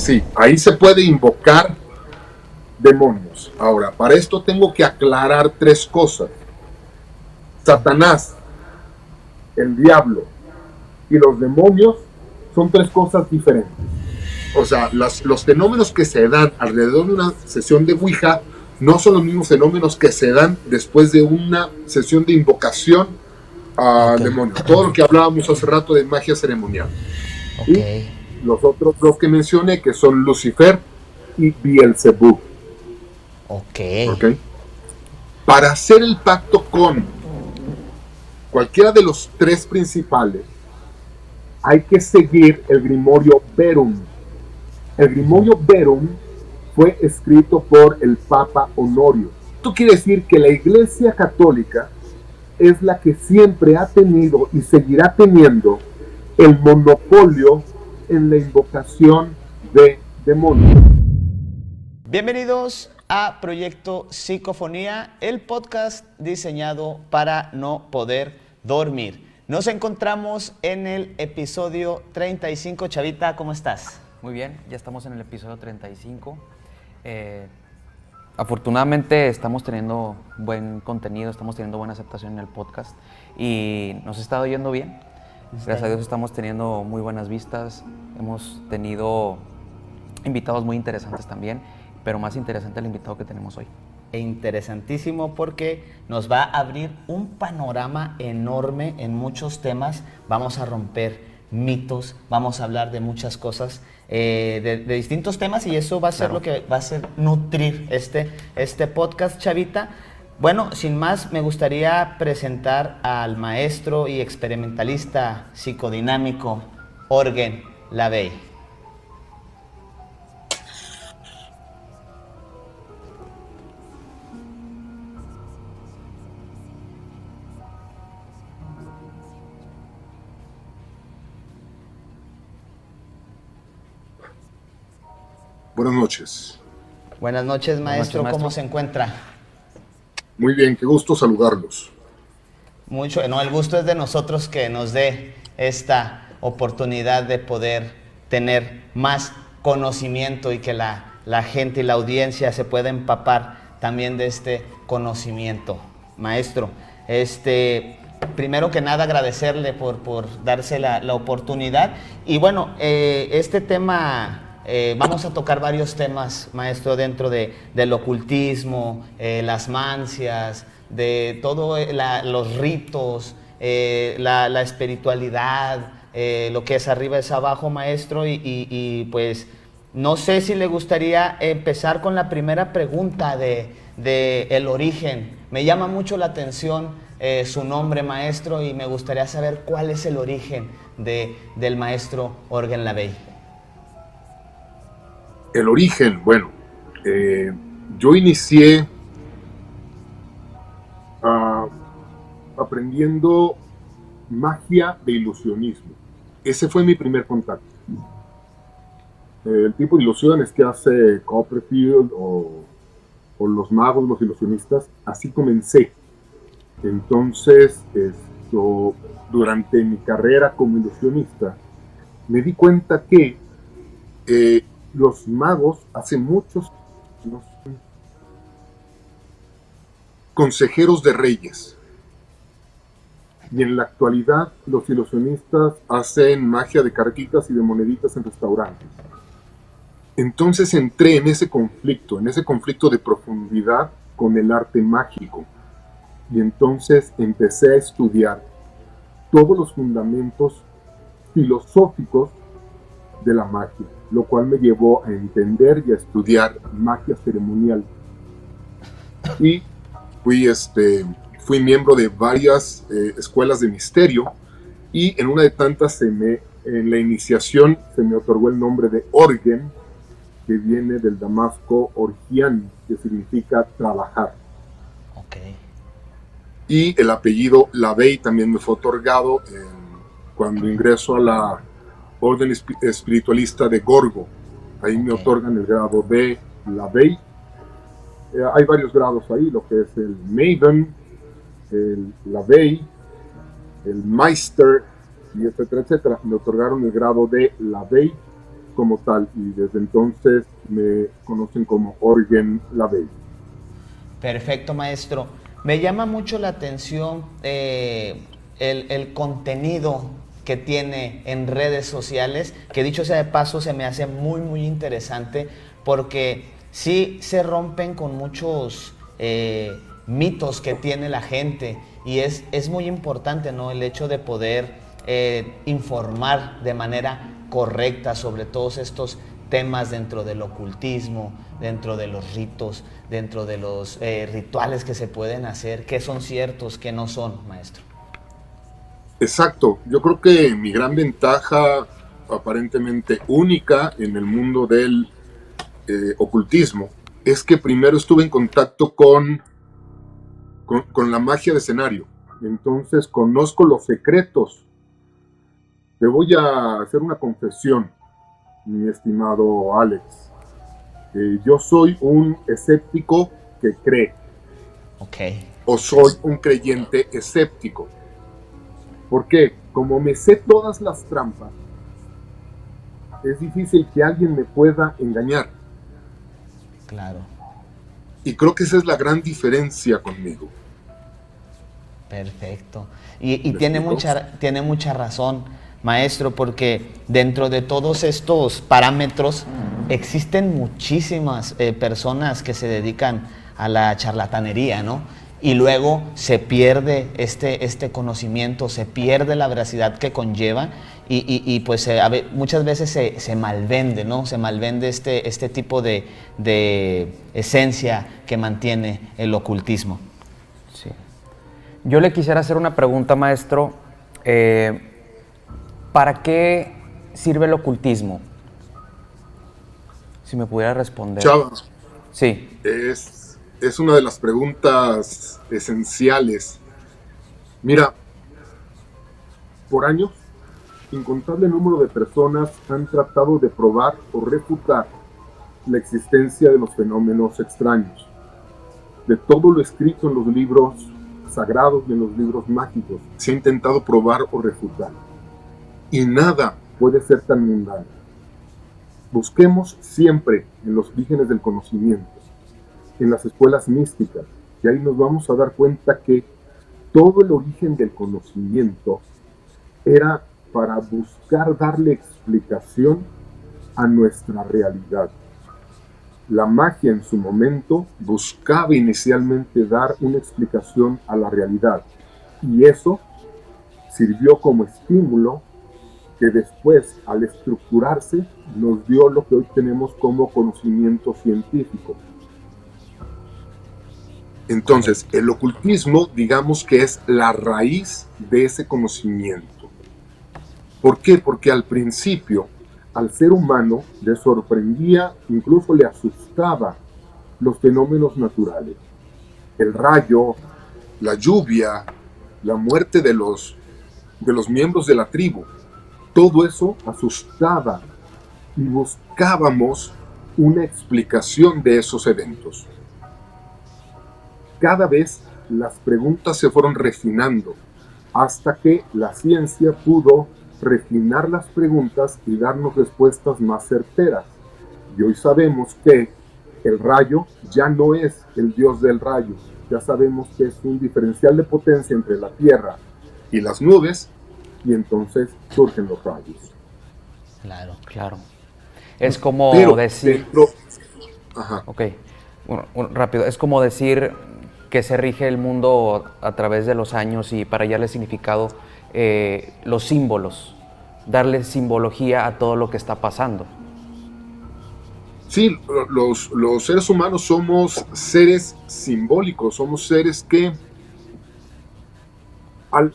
Sí, ahí se puede invocar demonios. Ahora, para esto tengo que aclarar tres cosas. Satanás, el diablo y los demonios son tres cosas diferentes. O sea, los fenómenos que se dan alrededor de una sesión de Ouija no son los mismos fenómenos que se dan después de una sesión de invocación a demonios. Todo lo que hablábamos hace rato de magia ceremonial. Y los otros dos que mencioné, que son Lucifer y Beelzebub. Para hacer el pacto con cualquiera de los tres principales, hay que seguir el Grimorio Verum. El Grimorio Verum fue escrito por el Papa Honorio. Esto quiere decir que la Iglesia Católica es la que siempre ha tenido y seguirá teniendo el monopolio en la invocación de demonios. Bienvenidos a Proyecto Psicofonía, el podcast diseñado para no poder dormir. Nos encontramos en el episodio 35. Chavita, ¿cómo estás? Muy bien, ya estamos en el episodio 35. Afortunadamente estamos teniendo buen contenido, estamos teniendo buena aceptación en el podcast y nos ha estado yendo bien. Gracias a Dios estamos teniendo muy buenas vistas, hemos tenido invitados muy interesantes también, pero más interesante el invitado que tenemos hoy. Interesantísimo porque nos va a abrir un panorama enorme en muchos temas. Vamos a romper mitos, vamos a hablar de muchas cosas, de distintos temas, y eso va a ser lo que va a ser nutrir este podcast, Chavita. Bueno, sin más, me gustaría presentar al maestro y experimentalista psicodinámico Jorgen Lavey. Buenas noches. Buenas noches, maestro. ¿Cómo se encuentra? Muy bien, qué gusto saludarlos. Mucho, no, el gusto es de nosotros que nos dé esta oportunidad de poder tener más conocimiento y que la gente y la audiencia se pueda empapar también de este conocimiento. Maestro, primero que nada agradecerle por darse la oportunidad. Y bueno, este tema... vamos a tocar varios temas, maestro, dentro del ocultismo, las mancias, de todos los ritos, la espiritualidad, lo que es arriba es abajo, maestro, y pues no sé si le gustaría empezar con la primera pregunta de el origen. Me llama mucho la atención su nombre, maestro, y me gustaría saber cuál es el origen del maestro Jorgen Lavey. El origen, bueno, yo inicié aprendiendo magia de ilusionismo. Ese fue mi primer contacto. El tipo de ilusiones que hace Copperfield o los magos, los ilusionistas, así comencé. Entonces, durante mi carrera como ilusionista, me di cuenta que los magos hace muchos años consejeros de reyes, y en la actualidad los ilusionistas hacen magia de cartitas y de moneditas en restaurantes. Entonces entré en ese conflicto de profundidad con el arte mágico, y entonces empecé a estudiar todos los fundamentos filosóficos de la magia, lo cual me llevó a entender y a estudiar magia ceremonial. Y fui miembro de varias escuelas de misterio, y en una de tantas en la iniciación se me otorgó el nombre de Orgen, que viene del damasco orgian, que significa trabajar. Y el apellido Lavey también me fue otorgado cuando ingreso a la orden espiritualista de Gorgo. Ahí me otorgan el grado de Lavey. Hay varios grados ahí, lo que es el Maven, el Lavey, el Meister, y etcétera, etcétera. Me otorgaron el grado de Lavey, como tal, y desde entonces me conocen como Eugen Lavey. Perfecto, maestro. Me llama mucho la atención el contenido que tiene en redes sociales, que dicho sea de paso se me hace muy, muy interesante, porque sí se rompen con muchos mitos que tiene la gente, y es muy importante, ¿no?, el hecho de poder informar de manera correcta sobre todos estos temas dentro del ocultismo, dentro de los ritos, dentro de los rituales que se pueden hacer, que son ciertos, que no son, maestro. Exacto, yo creo que mi gran ventaja, aparentemente única en el mundo del ocultismo, es que primero estuve en contacto con la magia de escenario. Entonces conozco los secretos. Te voy a hacer una confesión, mi estimado Alex. Yo soy un escéptico que cree. Ok. O soy un creyente escéptico. ¿Por qué? Como me sé todas las trampas, es difícil que alguien me pueda engañar. Claro. Y creo que esa es la gran diferencia conmigo. Perfecto. Y tiene mucha razón, maestro, porque dentro de todos estos parámetros existen muchísimas personas que se dedican a la charlatanería, ¿no? Y luego se pierde este conocimiento, se pierde la veracidad que conlleva, y pues muchas veces se malvende, ¿no? Se malvende este tipo de esencia que mantiene el ocultismo. Sí. Yo le quisiera hacer una pregunta, maestro. ¿Para qué sirve el ocultismo? Si me pudiera responder. Chava, Sí. es una de las preguntas esenciales. Mira, por años, incontable número de personas han tratado de probar o refutar la existencia de los fenómenos extraños. De todo lo escrito en los libros sagrados y en los libros mágicos, se ha intentado probar o refutar. Y nada puede ser tan mundano. Busquemos siempre en los orígenes del conocimiento, en las escuelas místicas, y ahí nos vamos a dar cuenta que todo el origen del conocimiento era para buscar darle explicación a nuestra realidad. La magia en su momento buscaba inicialmente dar una explicación a la realidad, y eso sirvió como estímulo que después, al estructurarse, nos dio lo que hoy tenemos como conocimiento científico. Entonces, el ocultismo, digamos que es la raíz de ese conocimiento. ¿Por qué? Porque al principio, al ser humano le sorprendía, incluso le asustaba los fenómenos naturales. El rayo, la lluvia, la muerte de los miembros de la tribu. Todo eso asustaba y buscábamos una explicación de esos eventos. Cada vez las preguntas se fueron refinando hasta que la ciencia pudo refinar las preguntas y darnos respuestas más certeras. Y hoy sabemos que el rayo ya no es el dios del rayo. Ya sabemos que es un diferencial de potencia entre la Tierra y las nubes, y entonces surgen los rayos. Claro. Claro. Es como decir... Ajá. Ok, rápido. Es como decir que se rige el mundo a través de los años y para hallarle significado, los símbolos, darle simbología a todo lo que está pasando. Sí, los seres humanos somos seres simbólicos, somos seres que al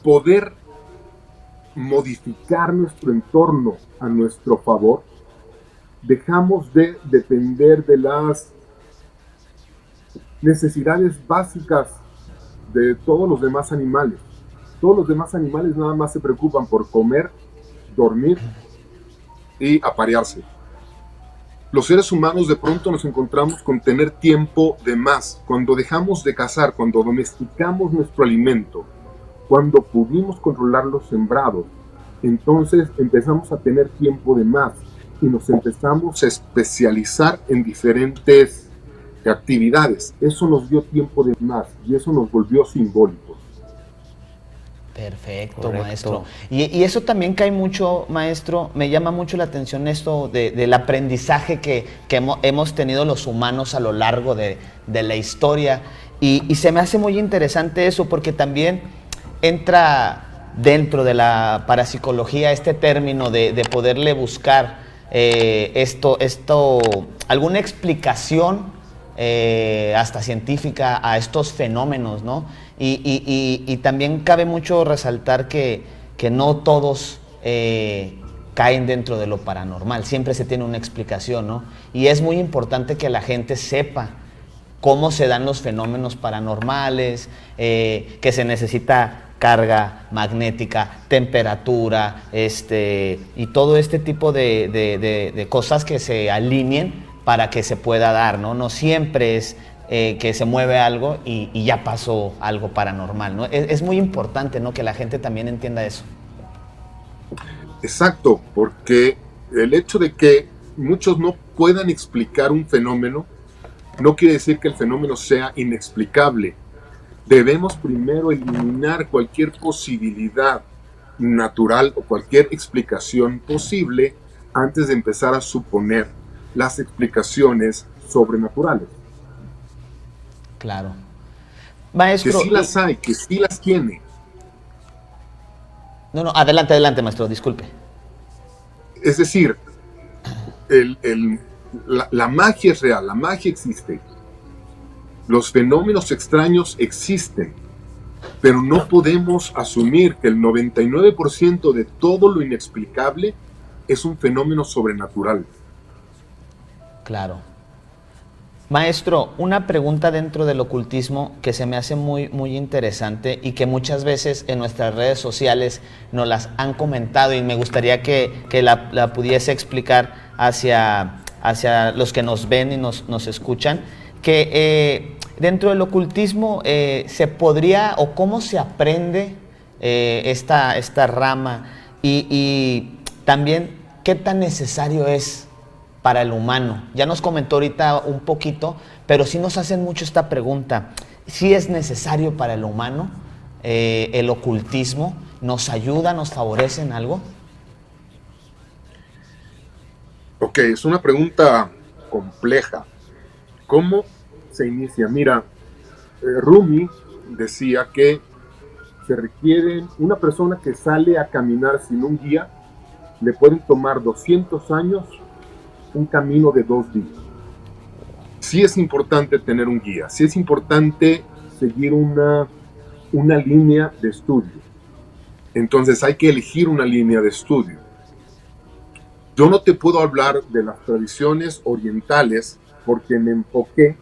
poder modificar nuestro entorno a nuestro favor, dejamos de depender de las necesidades básicas de todos los demás animales. Todos los demás animales nada más se preocupan por comer, dormir y aparearse. Los seres humanos de pronto nos encontramos con tener tiempo de más. Cuando dejamos de cazar, cuando domesticamos nuestro alimento, cuando pudimos controlar los sembrados, entonces empezamos a tener tiempo de más. y nos empezamos a especializar en diferentes actividades. Eso nos dio tiempo de más y eso nos volvió simbólicos. Perfecto, Correcto. maestro. Y eso también cae mucho, maestro, me llama mucho la atención esto del aprendizaje que hemos tenido los humanos a lo largo de la historia. Y se me hace muy interesante eso porque también entra dentro de la parapsicología este término de poderle buscar alguna explicación hasta científica a estos fenómenos, ¿no? Y también cabe mucho resaltar que no todos caen dentro de lo paranormal, siempre se tiene una explicación, ¿no? Y es muy importante que la gente sepa cómo se dan los fenómenos paranormales, que se necesita carga magnética, temperatura, y todo este tipo de cosas que se alineen para que se pueda dar, ¿no? No siempre es que se mueve algo y ya pasó algo paranormal, ¿no? Es muy importante, ¿no?, que la gente también entienda eso. Exacto, porque el hecho de que muchos no puedan explicar un fenómeno no quiere decir que el fenómeno sea inexplicable. Debemos primero eliminar cualquier posibilidad natural o cualquier explicación posible antes de empezar a suponer las explicaciones sobrenaturales. Claro. Maestro. Que sí las hay, que sí las tiene. No, adelante, maestro, disculpe. Es decir, la magia es real, la magia existe. Los fenómenos extraños existen, pero no podemos asumir que el 99% de todo lo inexplicable es un fenómeno sobrenatural. Claro. Maestro, una pregunta dentro del ocultismo que se me hace muy, muy interesante y que muchas veces en nuestras redes sociales nos las han comentado y me gustaría que la pudiese explicar hacia los que nos ven y nos escuchan, que dentro del ocultismo se podría o cómo se aprende esta rama y también qué tan necesario es para el humano. Ya nos comentó ahorita un poquito, pero sí nos hacen mucho esta pregunta. ¿Sí es necesario para el humano el ocultismo? ¿Nos ayuda, nos favorece en algo? Ok, es una pregunta compleja. ¿Cómo se inicia? Mira, Rumi decía que se requiere una persona que sale a caminar sin un guía, le pueden tomar 200 años un camino de 2 días. Sí es importante tener un guía, sí es importante seguir una línea de estudio. Entonces hay que elegir una línea de estudio. Yo no te puedo hablar de las tradiciones orientales porque me enfoqué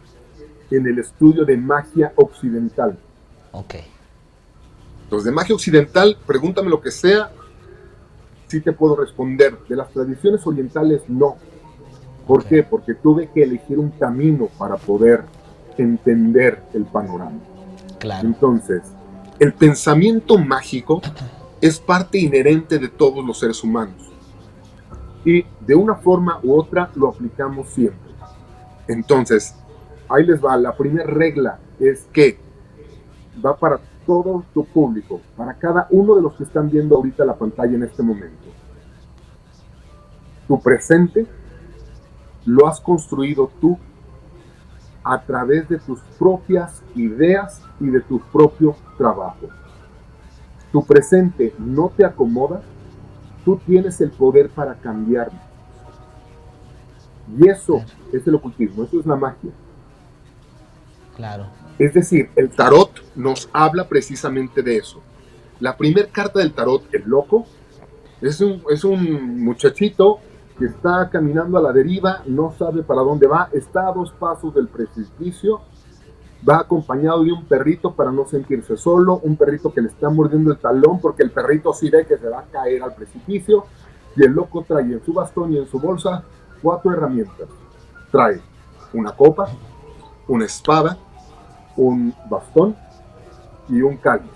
en el estudio de magia occidental. Ok. Entonces, de magia occidental, pregúntame lo que sea, sí te puedo responder. De las tradiciones orientales, no. ¿Por qué? Porque tuve que elegir un camino para poder entender el panorama. Claro. Entonces, el pensamiento mágico es parte inherente de todos los seres humanos. Y de una forma u otra lo aplicamos siempre. Entonces, ahí les va. La primera regla es que va para todo tu público, para cada uno de los que están viendo ahorita la pantalla en este momento. Tu presente lo has construido tú a través de tus propias ideas y de tu propio trabajo. Tu presente no te acomoda, tú tienes el poder para cambiarlo. Y eso es el ocultismo, eso es la magia. Claro. Es decir, el tarot nos habla precisamente de eso. La primera carta del tarot, el loco, es un muchachito que está caminando a la deriva, no sabe para dónde va, está a 2 pasos del precipicio, va acompañado de un perrito para no sentirse solo, un perrito que le está mordiendo el talón porque el perrito sí ve que se va a caer al precipicio, y el loco trae en su bastón y en su bolsa 4 herramientas. Trae una copa, una espada, un bastón y un cáliz.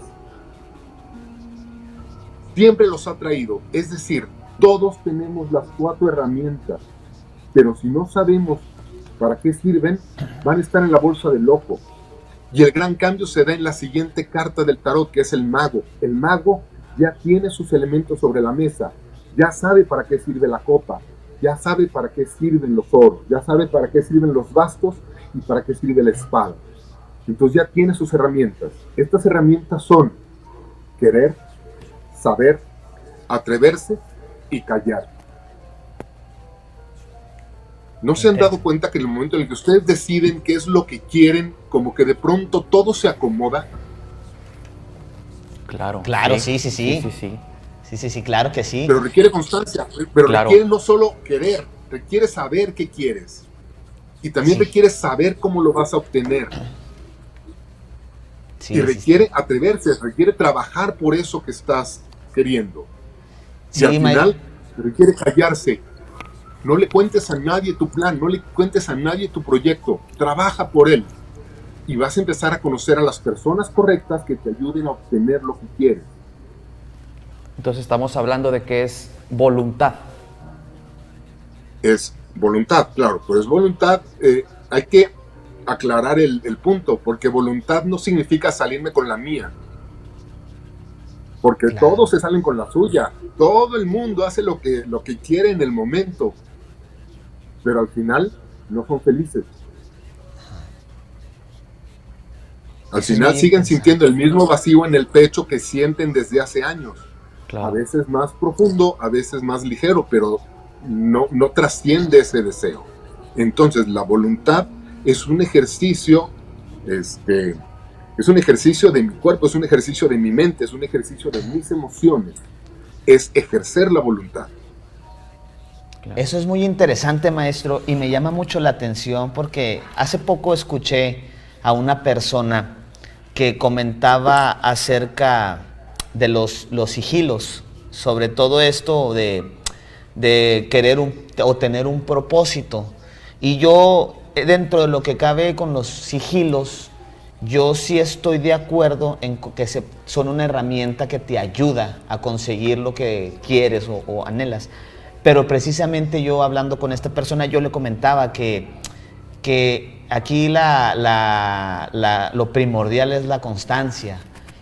Siempre los ha traído, es decir, Todos tenemos las 4 herramientas, pero si no sabemos para qué sirven, van a estar en la bolsa del loco. Y el gran cambio se da en la siguiente carta del tarot, que es el mago. El mago ya tiene sus elementos sobre la mesa, ya sabe para qué sirve la copa, ya sabe para qué sirven los oros, ya sabe para qué sirven los bastos y para qué sirve la espada. Entonces ya tiene sus herramientas. Estas herramientas son querer, saber, atreverse y callar. ¿No se han dado cuenta que en el momento en el que ustedes deciden qué es lo que quieren, como que de pronto todo se acomoda? Claro. Claro, sí. Sí, claro que sí. Pero requiere constancia, pero Claro. requiere no solo querer, requiere saber qué quieres. Y también requiere saber cómo lo vas a obtener. Sí, y requiere atreverse, requiere trabajar por eso que estás queriendo. Sí, y al final requiere callarse. No le cuentes a nadie tu plan, no le cuentes a nadie tu proyecto. Trabaja por él. Y vas a empezar a conocer a las personas correctas que te ayuden a obtener lo que quieres. Entonces estamos hablando de que es voluntad. Es voluntad, claro, pues voluntad, hay que aclarar el punto, porque voluntad no significa salirme con la mía, porque todos se salen con la suya, todo el mundo hace lo que quiere en el momento, pero al final no son felices. Al final siguen sintiendo el mismo vacío en el pecho que sienten desde hace años, a veces más profundo, a veces más ligero, pero no trasciende ese deseo. Entonces la voluntad es un ejercicio, es un ejercicio de mi cuerpo, es un ejercicio de mi mente, es un ejercicio de mis emociones, es ejercer la voluntad. Eso es muy interesante, maestro, y me llama mucho la atención porque hace poco escuché a una persona que comentaba acerca de los sigilos, sobre todo esto de querer o tener un propósito. Y yo, dentro de lo que cabe con los sigilos, yo sí estoy de acuerdo en que son una herramienta que te ayuda a conseguir lo que quieres o anhelas. Pero precisamente yo, hablando con esta persona, yo le comentaba que aquí lo primordial es la constancia.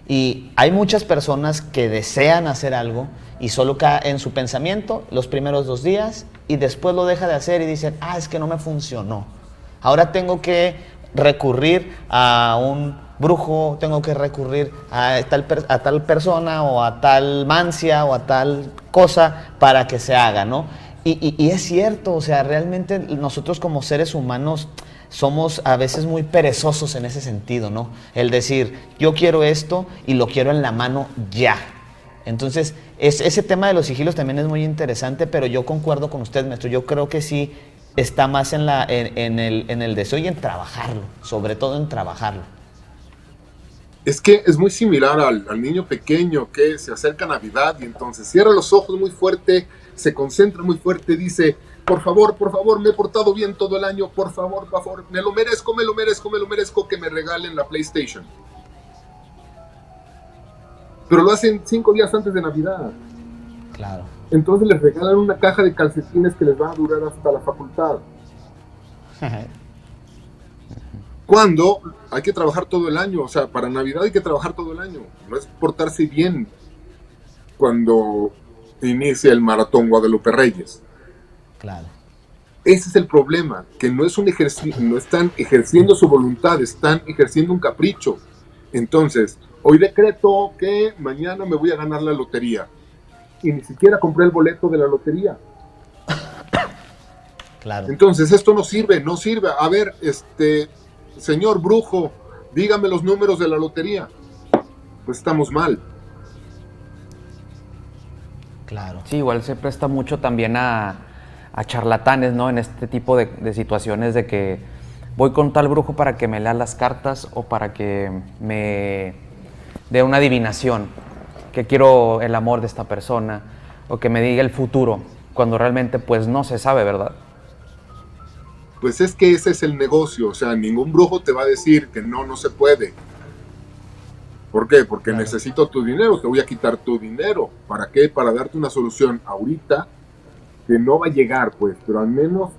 Y hay muchas personas que desean hacer algo y solo cae en su pensamiento los primeros 2 días y después lo deja de hacer y dicen, es que no me funcionó. Ahora tengo que recurrir a un brujo, tengo que recurrir a tal persona o a tal mancia o a tal cosa para que se haga, ¿no? Y es cierto, o sea, realmente nosotros como seres humanos somos a veces muy perezosos en ese sentido, ¿no? El decir, yo quiero esto y lo quiero en la mano ya. Entonces, ese tema de los sigilos también es muy interesante, pero yo concuerdo con usted, maestro. Yo creo que sí está más en el deseo y en trabajarlo, sobre todo en trabajarlo. Es que es muy similar al niño pequeño que se acerca a Navidad y entonces cierra los ojos muy fuerte, se concentra muy fuerte, dice, por favor, me he portado bien todo el año, por favor, me lo merezco que me regalen la PlayStation. Pero lo hacen 5 días antes de Navidad. Claro. Entonces les regalan una caja de calcetines que les van a durar hasta la facultad. Cuando hay que trabajar todo el año, o sea, para Navidad hay que trabajar todo el año. No es portarse bien cuando inicia el maratón Guadalupe Reyes. Claro. Ese es el problema, que no es un ejercicio, no están ejerciendo su voluntad, están ejerciendo un capricho. Entonces, hoy decreto que mañana me voy a ganar la lotería. Y ni siquiera compré el boleto de la lotería. Claro. Entonces, esto no sirve. A ver, señor brujo, dígame los números de la lotería. Pues estamos mal. Claro. Sí, igual se presta mucho también a charlatanes, ¿no? En este tipo de situaciones de que voy con tal brujo para que me lea las cartas o para que me dé una adivinación, que quiero el amor de esta persona o que me diga el futuro, cuando realmente pues no se sabe, ¿verdad? Pues es que ese es el negocio, o sea, ningún brujo te va a decir que no se puede. ¿Por qué? Porque Claro. necesito tu dinero, te voy a quitar tu dinero. ¿Para qué? Para darte una solución ahorita que no va a llegar, pues, pero al menos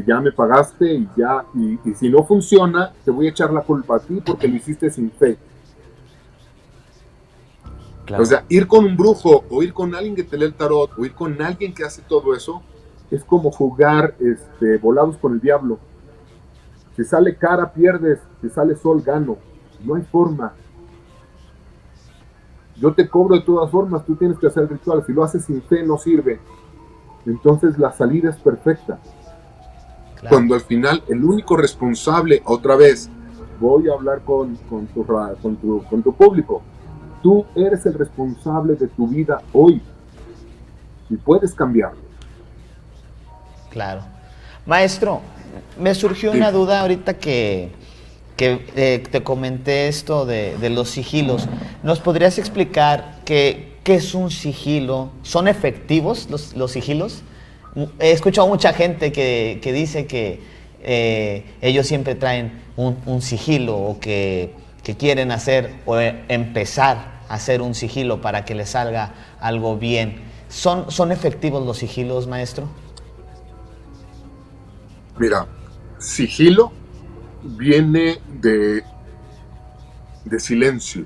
ya me pagaste y ya, y si no funciona, te voy a echar la culpa a ti porque lo hiciste sin fe. Claro. O sea, ir con un brujo o ir con alguien que te lee el tarot o ir con alguien que hace todo eso es como jugar volados con el diablo. Si sale cara, pierdes. Si sale sol, gano. No hay forma. Yo te cobro de todas formas, tú tienes que hacer el ritual. Si lo haces sin fe, no sirve. Entonces la salida es perfecta. Claro. Cuando al final el único responsable, otra vez, voy a hablar con tu público. Tú eres el responsable de tu vida hoy y puedes cambiarlo. Claro. Maestro, me surgió Sí. una duda ahorita que te comenté esto de los sigilos. ¿Nos podrías explicar qué es un sigilo? ¿Son efectivos los sigilos? He escuchado mucha gente que dice que ellos siempre traen un sigilo o que quieren hacer o empezar a hacer un sigilo para que les salga algo bien. ¿Son efectivos los sigilos, maestro? Mira, sigilo viene de silencio,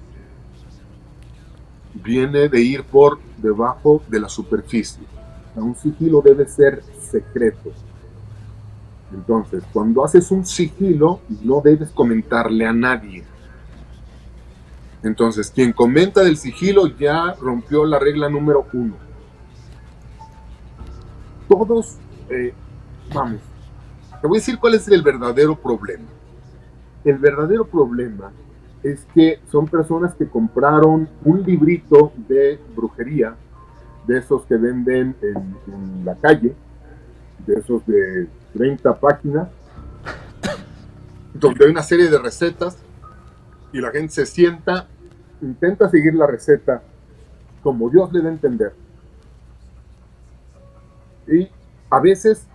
viene de ir por debajo de la superficie. Un sigilo debe ser secreto. Entonces, cuando haces un sigilo, no debes comentarle a nadie. Entonces, quien comenta del sigilo ya rompió la regla número 1. Todos, vamos, te voy a decir cuál es el verdadero problema. El verdadero problema es que son personas que compraron un librito de brujería, de esos que venden en la calle, de esos de 30 páginas, donde hay una serie de recetas y la gente se sienta, intenta seguir la receta como Dios le da a entender. Y a veces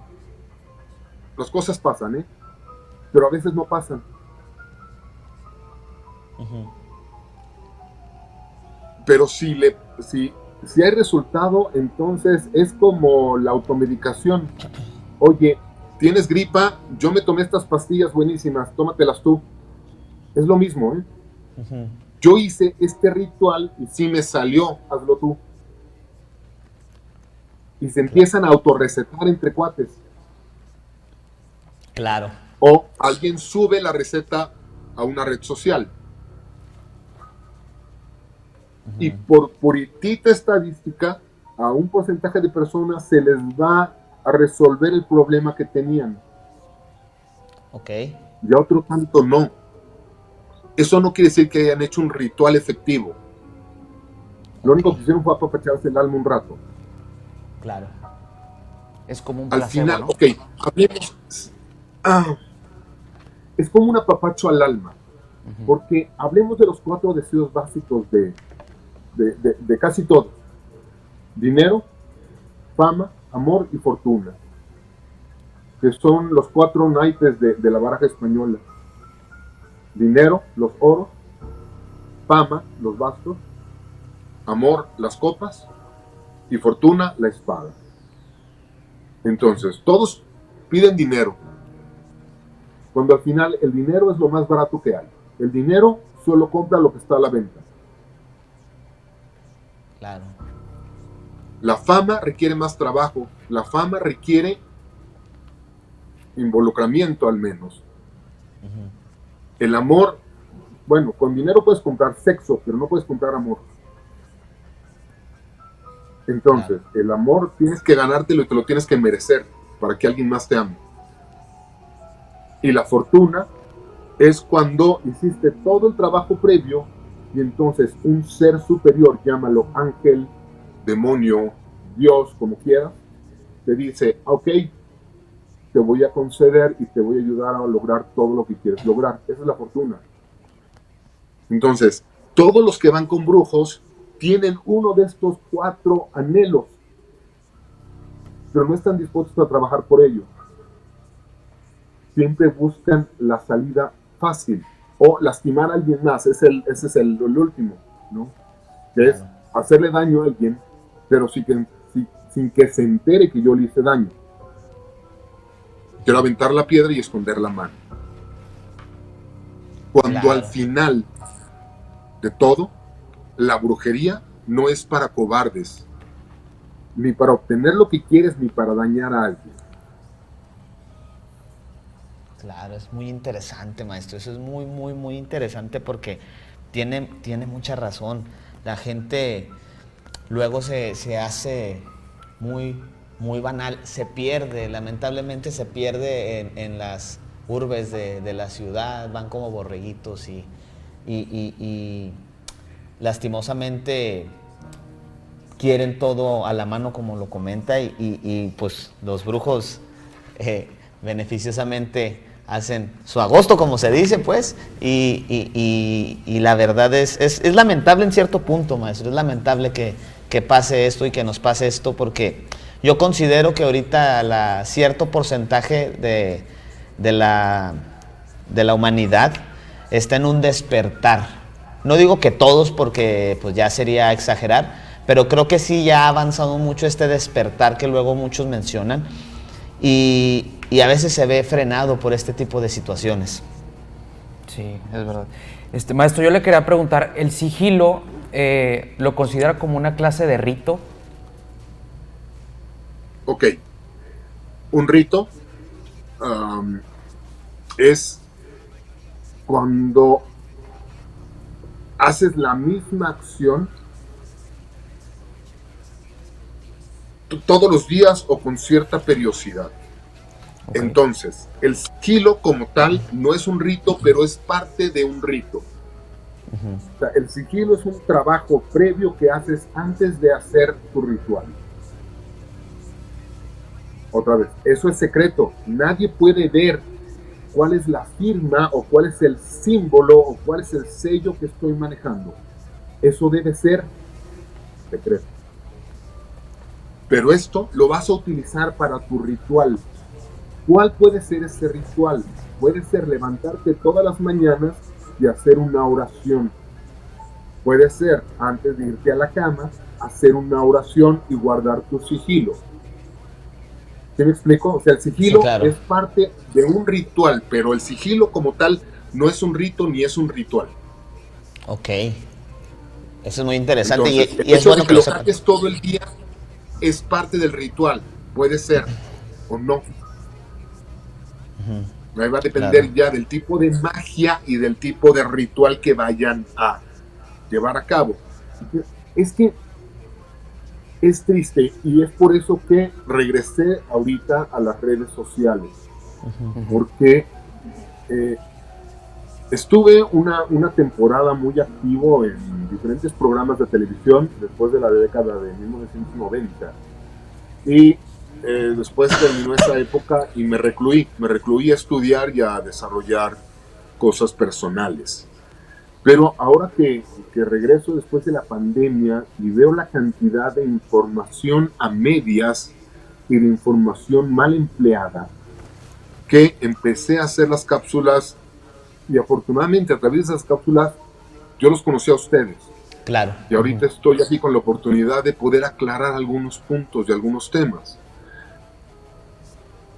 las cosas pasan, pero a veces no pasan. Pero si hay resultado, entonces es como la automedicación. Oye, tienes gripa, yo me tomé estas pastillas buenísimas, tómatelas tú. Es lo mismo, Yo hice este ritual y sí me salió, hazlo tú. Y se empiezan a autorrecetar entre cuates. Claro. O alguien sube la receta a una red social. Y por puritita estadística, a un porcentaje de personas se les va a resolver el problema que tenían. Ok. Y a otro tanto no. Eso no quiere decir que hayan hecho un ritual efectivo. Lo único que hicieron fue apapacharse el alma un rato. Claro. Es como un Al placebo, final, ¿no? ok, hablemos. Es como un apapacho al alma. Porque hablemos de los 4 deseos básicos de casi todos: dinero, fama, amor y fortuna, que son los 4 naipes de la baraja española. Dinero, los oros; fama, los bastos; amor, las copas; y fortuna, la espada. Entonces, todos piden dinero, cuando al final el dinero es lo más barato que hay. El dinero solo compra lo que está a la venta. Claro. La fama requiere más trabajo, la fama requiere involucramiento al menos. El amor, bueno, con dinero puedes comprar sexo, pero no puedes comprar amor. Entonces, el amor tienes que ganártelo y te lo tienes que merecer para que alguien más te ame. Y la fortuna es cuando hiciste todo el trabajo previo y entonces un ser superior, llámalo ángel, demonio, Dios, como quieras, te dice: ok, te voy a conceder y te voy a ayudar a lograr todo lo que quieres lograr. Esa es la fortuna. Entonces, todos los que van con brujos tienen uno de estos 4 anhelos, pero no están dispuestos a trabajar por ello. Siempre buscan la salida fácil. o lastimar a alguien más, ese es el último, ¿no? Que es hacerle daño a alguien, pero sin que se entere que yo le hice daño. Quiero aventar la piedra y esconder la mano. Cuando al final de todo, la brujería no es para cobardes, ni para obtener lo que quieres, ni para dañar a alguien. Claro, es muy interesante, maestro. Eso es muy, muy, muy interesante porque tiene mucha razón. La gente luego se hace muy, muy banal, se pierde, lamentablemente se pierde en las urbes de la ciudad, van como borreguitos y lastimosamente quieren todo a la mano, como lo comenta, y pues los brujos beneficiosamente hacen su agosto, como se dice, pues, y la verdad es lamentable en cierto punto, maestro, es lamentable que pase esto y que nos pase esto, porque yo considero que ahorita cierto porcentaje de la humanidad está en un despertar. No digo que todos, porque pues ya sería exagerar, pero creo que sí ya ha avanzado mucho este despertar que luego muchos mencionan y a veces se ve frenado por este tipo de situaciones. Sí, es verdad. Maestro, yo le quería preguntar, ¿el sigilo lo considera como una clase de rito? Ok, un rito es cuando haces la misma acción todos los días o con cierta periodicidad. Okay. Entonces, el sigilo como tal no es un rito, pero es parte de un rito. O sea, el sigilo es un trabajo previo que haces antes de hacer tu ritual. Otra vez, eso es secreto. Nadie puede ver cuál es la firma o cuál es el símbolo o cuál es el sello que estoy manejando. Eso debe ser secreto. Pero esto lo vas a utilizar para tu ritual. ¿Cuál puede ser ese ritual? Puede ser levantarte todas las mañanas y hacer una oración. Puede ser, antes de irte a la cama, hacer una oración y guardar tu sigilo. ¿Sí me explico? O sea, el sigilo es parte de un ritual, pero el sigilo como tal no es un rito ni es un ritual. Ok. Eso es muy interesante. Entonces, y es bueno que lo saques todo el día es parte del ritual. Puede ser o no. Ahí va a depender ya del tipo de magia y del tipo de ritual que vayan a llevar a cabo. Es que es triste y es por eso que regresé ahorita a las redes sociales. Porque estuve una temporada muy activo en diferentes programas de televisión después de la década de 1990. Y después terminó esa época y me recluí a estudiar y a desarrollar cosas personales. Pero ahora que regreso después de la pandemia y veo la cantidad de información a medias y de información mal empleada, que empecé a hacer las cápsulas y afortunadamente a través de esas cápsulas yo los conocí a ustedes. Claro. Y ahorita estoy aquí con la oportunidad de poder aclarar algunos puntos y algunos temas.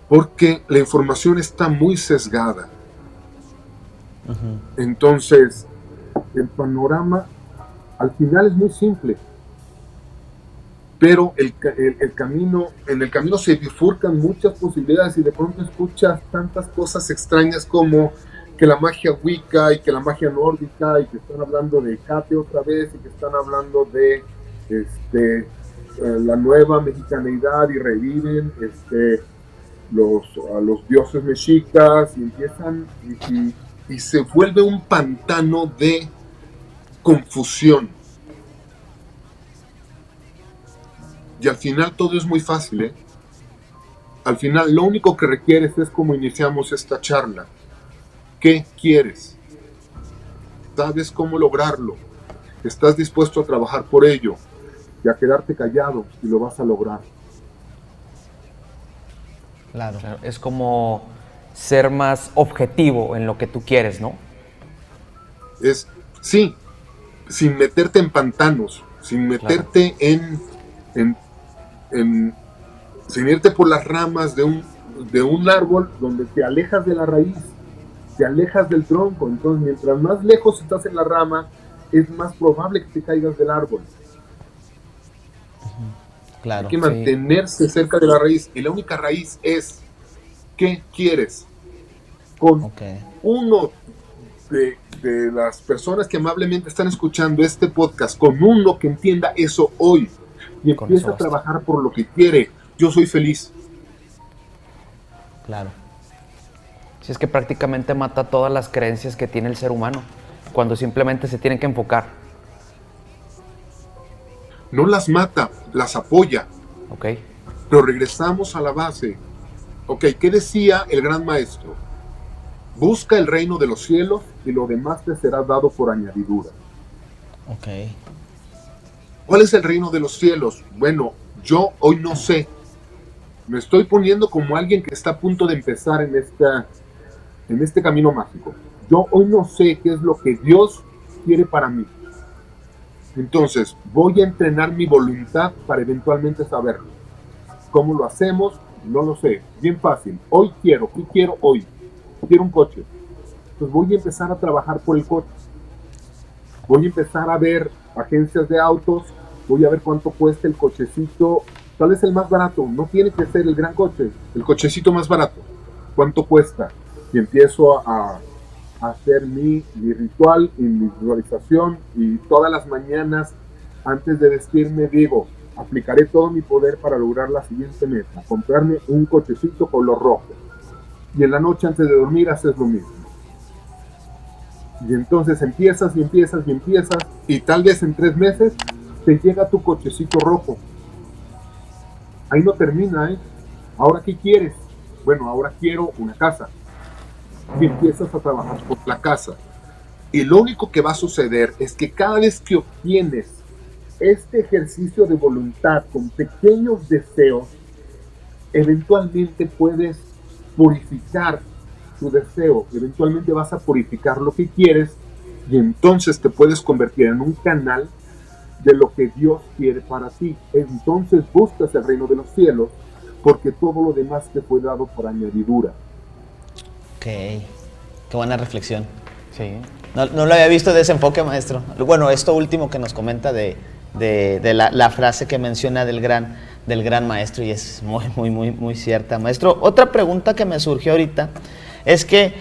Porque la información está muy sesgada. Entonces, el panorama al final es muy simple. Pero en el camino se bifurcan muchas posibilidades y de pronto escuchas tantas cosas extrañas como que la magia wicca y que la magia nórdica y que están hablando de Hécate otra vez y que están hablando de la nueva mexicaneidad y reviven a los dioses mexicas y empiezan y se vuelve un pantano de confusión. Y al final todo es muy fácil, ¿eh? Al final lo único que requieres es como iniciamos esta charla. ¿Qué quieres? ¿Sabes cómo lograrlo? ¿Estás dispuesto a trabajar por ello? Y a quedarte callado y lo vas a lograr. Claro. Es como ser más objetivo en lo que tú quieres, ¿no? Es, sí, sin meterte en pantanos, sin meterte en, en- sin irte por las ramas de un árbol donde te alejas de la raíz, te alejas del tronco. Entonces, mientras más lejos estás en la rama, es más probable que te caigas del árbol. Hay Claro. que Sí, mantenerse cerca de la raíz, y la única raíz es ¿qué quieres? Con Ok. uno de las personas que amablemente están escuchando este podcast, con uno que entienda eso hoy y con eso empieza a basta. trabajar por lo que quiere, yo soy feliz. Claro. Si es que prácticamente mata todas las creencias que tiene el ser humano, cuando simplemente se tienen que enfocar, No las mata, las apoya. ¿ok? Pero regresamos a la base. Ok, ¿qué decía el gran maestro? Busca el reino de los cielos y lo demás te será dado por añadidura. Ok. ¿Cuál es el reino de los cielos? Bueno, yo hoy no sé. Me estoy poniendo como alguien que está a punto de empezar en este camino mágico. Yo hoy no sé qué es lo que Dios quiere para mí. Entonces, voy a entrenar mi voluntad para eventualmente saberlo. ¿Cómo lo hacemos? No lo sé. Bien fácil. Hoy quiero. ¿Qué quiero hoy? Quiero un coche. Entonces voy a empezar a trabajar por el coche. Voy a empezar a ver agencias de autos. Voy a ver cuánto cuesta el cochecito. Tal vez el más barato. No tiene que ser el gran coche. El cochecito más barato. ¿Cuánto cuesta? Y empiezo a hacer mi ritual y mi visualización, y todas las mañanas antes de vestirme digo, aplicaré todo mi poder para lograr la siguiente meta, comprarme un cochecito color rojo. Y en la noche antes de dormir haces lo mismo. Y entonces empiezas y empiezas y empiezas, y tal vez en 3 meses te llega tu cochecito rojo. Ahí no termina, ¿eh? ¿Ahora qué quieres? Bueno, ahora quiero una casa. Y empiezas a trabajar por la casa. Y lo único que va a suceder es que cada vez que obtienes este ejercicio de voluntad con pequeños deseos, eventualmente puedes purificar tu deseo, eventualmente vas a purificar lo que quieres, y entonces te puedes convertir en un canal de lo que Dios quiere para ti. Entonces buscas el reino de los cielos, porque todo lo demás te fue dado por añadidura. Ok. Qué buena reflexión. Sí. No lo había visto de ese enfoque, maestro. Bueno, esto último que nos comenta de la frase que menciona del gran maestro, y es muy cierta, maestro. Otra pregunta que me surgió ahorita es que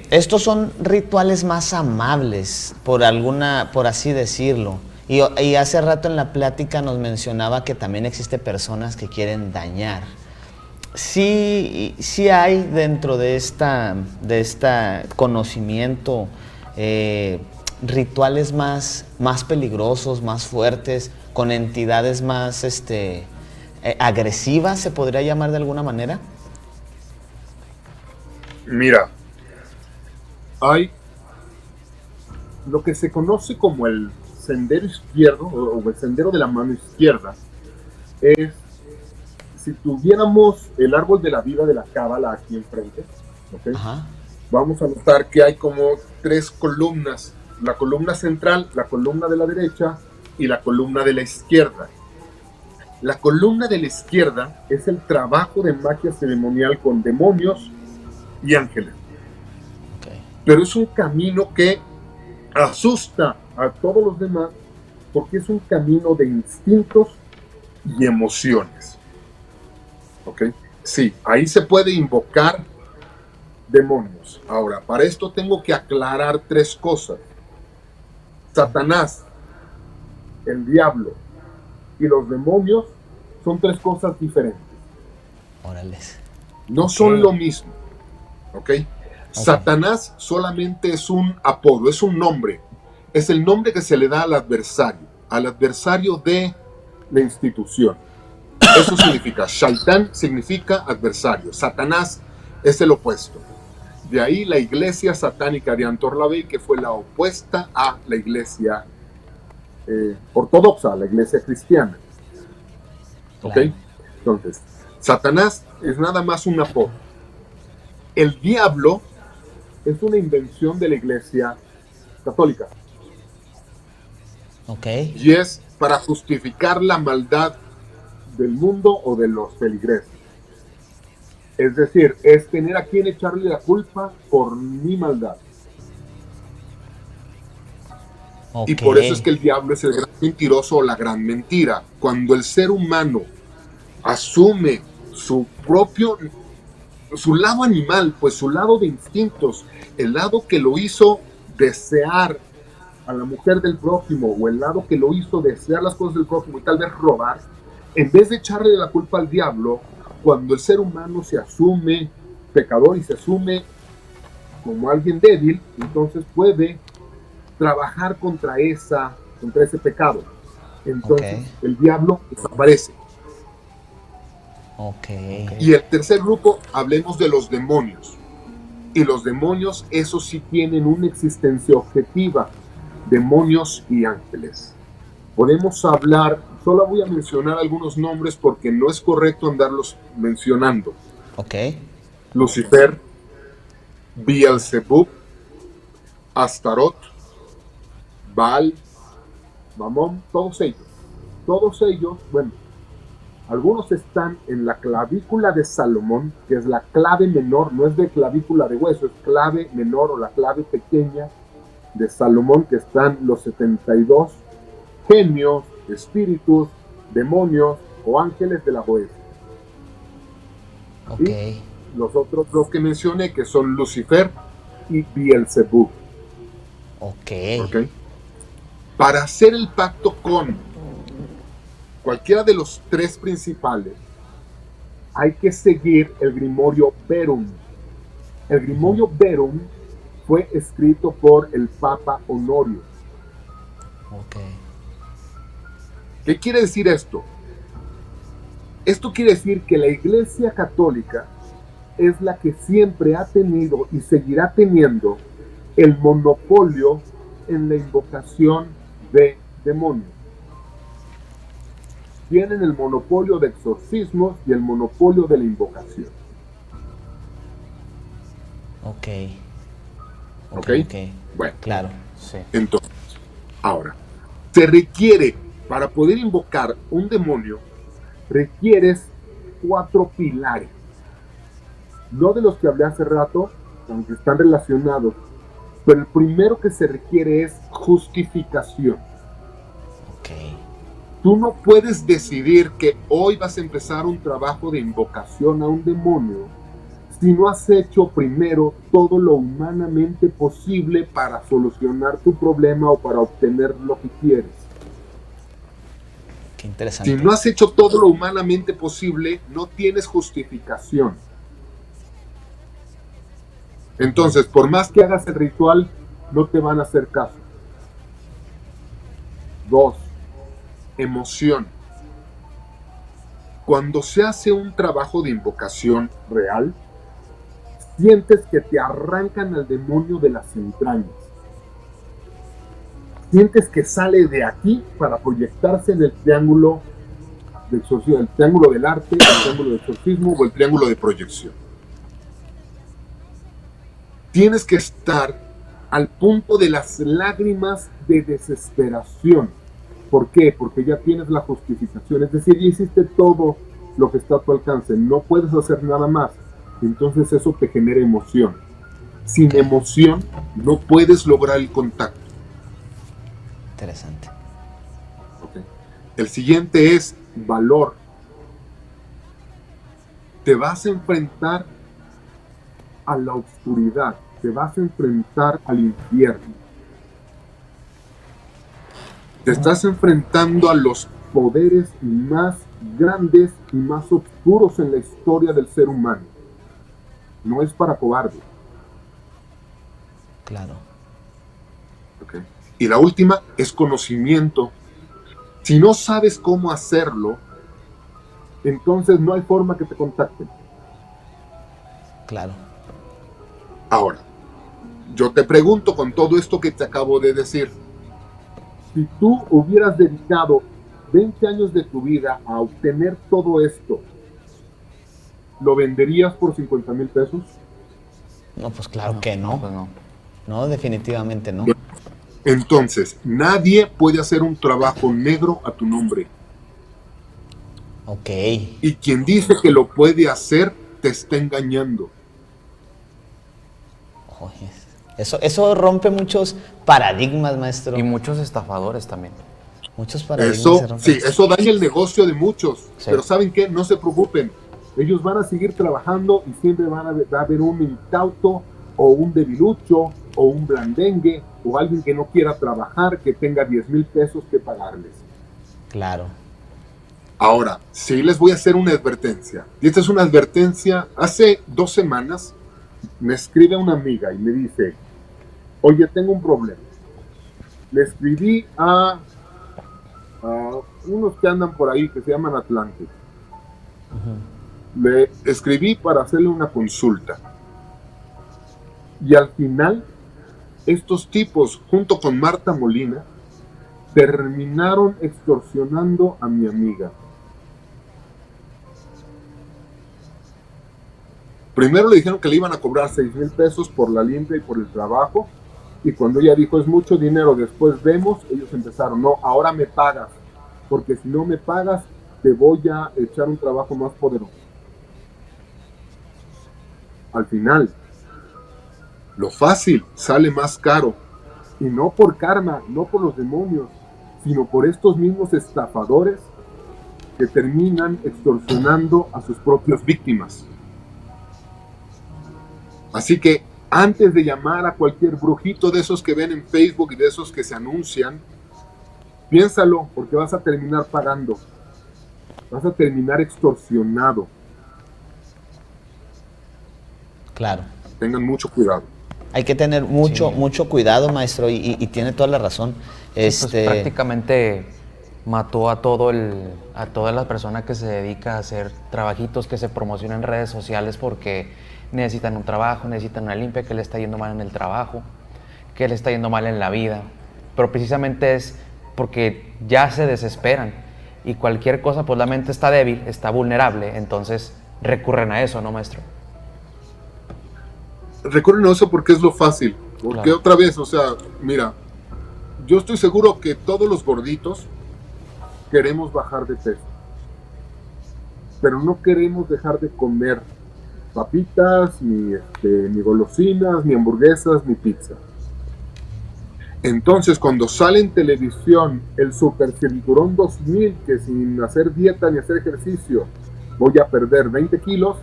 estos son rituales más amables, por así decirlo. Y hace rato en la plática nos mencionaba que también existe personas que quieren dañar. Sí hay dentro de esta conocimiento rituales más peligrosos, más fuertes, con entidades más agresivas, se podría llamar de alguna manera. Mira, hay lo que se conoce como el sendero izquierdo o el sendero de la mano izquierda. Es, si tuviéramos el árbol de la vida de la cábala aquí enfrente, ¿okay? Ajá. Vamos a notar que hay como 3 columnas: la columna central, la columna de la derecha y la columna de la izquierda. La columna de la izquierda es el trabajo de magia ceremonial con demonios y ángeles. Okay. Pero es un camino que asusta a todos los demás, porque es un camino de instintos y emociones. ¿Ok? Sí, ahí se puede invocar demonios. Ahora, para esto tengo que aclarar 3 cosas. Satanás, el diablo y los demonios son 3 cosas diferentes. Órales. No Okay. son lo mismo. ¿Ok? Satanás solamente es un apodo, es un nombre. Es el nombre que se le da al adversario de la institución. Eso significa, Shaitán significa adversario, Satanás es el opuesto. De ahí la iglesia satánica de Antor LaVey, que fue la opuesta a la iglesia ortodoxa, a la iglesia cristiana. ¿Ok? Claro. Entonces, Satanás es nada más un apodo. El diablo es una invención de la Iglesia Católica. Ok. Y es para justificar la maldad del mundo o de los feligreses. Es decir, es tener a quien echarle la culpa por mi maldad. Ok. Y por eso es que el diablo es el gran mentiroso o la gran mentira. Cuando el ser humano asume su lado animal, pues su lado de instintos, el lado que lo hizo desear a la mujer del prójimo, o el lado que lo hizo desear las cosas del prójimo y tal vez robar, en vez de echarle la culpa al diablo, cuando el ser humano se asume pecador y se asume como alguien débil, entonces puede trabajar contra ese pecado. Entonces el diablo desaparece. Ok. Y el tercer grupo, hablemos de los demonios. Y los demonios, esos sí tienen una existencia objetiva. Demonios y ángeles. Podemos hablar, solo voy a mencionar algunos nombres porque no es correcto andarlos mencionando. Ok. Lucifer, Beelzebub, Astaroth, Baal, Mamón, todos ellos, bueno, algunos están en la clavícula de Salomón, que es la clave menor, no es de clavícula de hueso, es clave menor o la clave pequeña de Salomón, que están los 72 genios, espíritus, demonios o ángeles de la Bohemia. Ok. Y los otros dos que mencioné, que son Lucifer y Beelzebub. Ok. Para hacer el pacto con cualquiera de los tres principales, hay que seguir el Grimorio Verum. El Grimorio Verum fue escrito por el Papa Honorio. Ok. ¿Qué quiere decir esto? Esto quiere decir que la Iglesia Católica es la que siempre ha tenido y seguirá teniendo el monopolio en la invocación de demonios. Tienen el monopolio de exorcismos y el monopolio de la invocación. Ok. ¿Ok? Bueno, Claro. Sí. entonces, ahora, se requiere, para poder invocar un demonio, requieres 4 pilares. No de los que hablé hace rato, aunque están relacionados, pero el primero que se requiere es justificación. Ok. Tú no puedes decidir que hoy vas a empezar un trabajo de invocación a un demonio si no has hecho primero todo lo humanamente posible para solucionar tu problema o para obtener lo que quieres. Qué interesante. Si no has hecho todo lo humanamente posible, no tienes justificación. Entonces, por más que hagas el ritual, no te van a hacer caso. 2. Emoción. Cuando se hace un trabajo de invocación real, sientes que te arrancan al demonio de las entrañas. Sientes que sale de aquí para proyectarse en el triángulo de exorcismo, el triángulo del arte, el triángulo de exorcismo o el triángulo de proyección. Tienes que estar al punto de las lágrimas de desesperación. ¿Por qué? Porque ya tienes la justificación, es decir, ya hiciste todo lo que está a tu alcance, no puedes hacer nada más. Entonces eso te genera emoción. Sin emoción no puedes lograr el contacto. Interesante. Okay. El siguiente es valor. Te vas a enfrentar a la oscuridad, te vas a enfrentar al infierno. Te estás enfrentando a los poderes más grandes y más oscuros en la historia del ser humano. No es para cobardes. Claro. Okay. Y la última es conocimiento. Si no sabes cómo hacerlo, entonces no hay forma que te contacten. Claro. Ahora, yo te pregunto con todo esto que te acabo de decir, si tú hubieras dedicado 20 años de tu vida a obtener todo esto, ¿lo venderías por 50,000 pesos? No, pues claro que no. Pues no. No, definitivamente no. Entonces, nadie puede hacer un trabajo negro a tu nombre. Ok. Y quien dice que lo puede hacer, te está engañando. Oye, eso rompe muchos paradigmas, maestro. Y muchos estafadores también. Muchos paradigmas Eso, se rompen. sí, eso daña el negocio de muchos. Sí. Pero ¿saben qué? No se preocupen. Ellos van a seguir trabajando y siempre va a haber un incauto o un debilucho o un blandengue o alguien que no quiera trabajar, que tenga 10,000 pesos que pagarles. Claro. Ahora, sí les voy a hacer una advertencia. Y esta es una advertencia. Hace 2 semanas me escribe una amiga y me dice, oye, tengo un problema. Le escribí a unos que andan por ahí que se llaman Atlantic. Le escribí para hacerle una consulta. Y al final, estos tipos, junto con Marta Molina, terminaron extorsionando a mi amiga. Primero le dijeron que le iban a cobrar 6,000 pesos por la limpia y por el trabajo. Y cuando ella dijo, es mucho dinero, después vemos, ellos empezaron, no, ahora me pagas. Porque si no me pagas, te voy a echar un trabajo más poderoso. Al final, lo fácil sale más caro. Y no por karma, no por los demonios, sino por estos mismos estafadores que terminan extorsionando a sus propias víctimas. Así que antes de llamar a cualquier brujito de esos que ven en Facebook y de esos que se anuncian, piénsalo, porque vas a terminar pagando. Vas a terminar extorsionado. Claro. Tengan mucho cuidado. Hay que tener mucho cuidado, maestro, y tiene toda la razón. Pues prácticamente mató a toda la persona que se dedica a hacer trabajitos que se promocionan en redes sociales porque necesitan un trabajo, necesitan una limpia, que le está yendo mal en el trabajo, que le está yendo mal en la vida. Pero precisamente es porque ya se desesperan y cualquier cosa, pues la mente está débil, está vulnerable, entonces recurren a eso, ¿no, maestro? Recurren a eso porque es lo fácil. Porque Claro. otra vez, o sea, mira, yo estoy seguro que todos los gorditos queremos bajar de peso. Pero no queremos dejar de comer papitas, ni golosinas, ni hamburguesas, ni pizza. Entonces, cuando sale en televisión el Super Cinturón 2000, que sin hacer dieta ni hacer ejercicio voy a perder 20 kilos,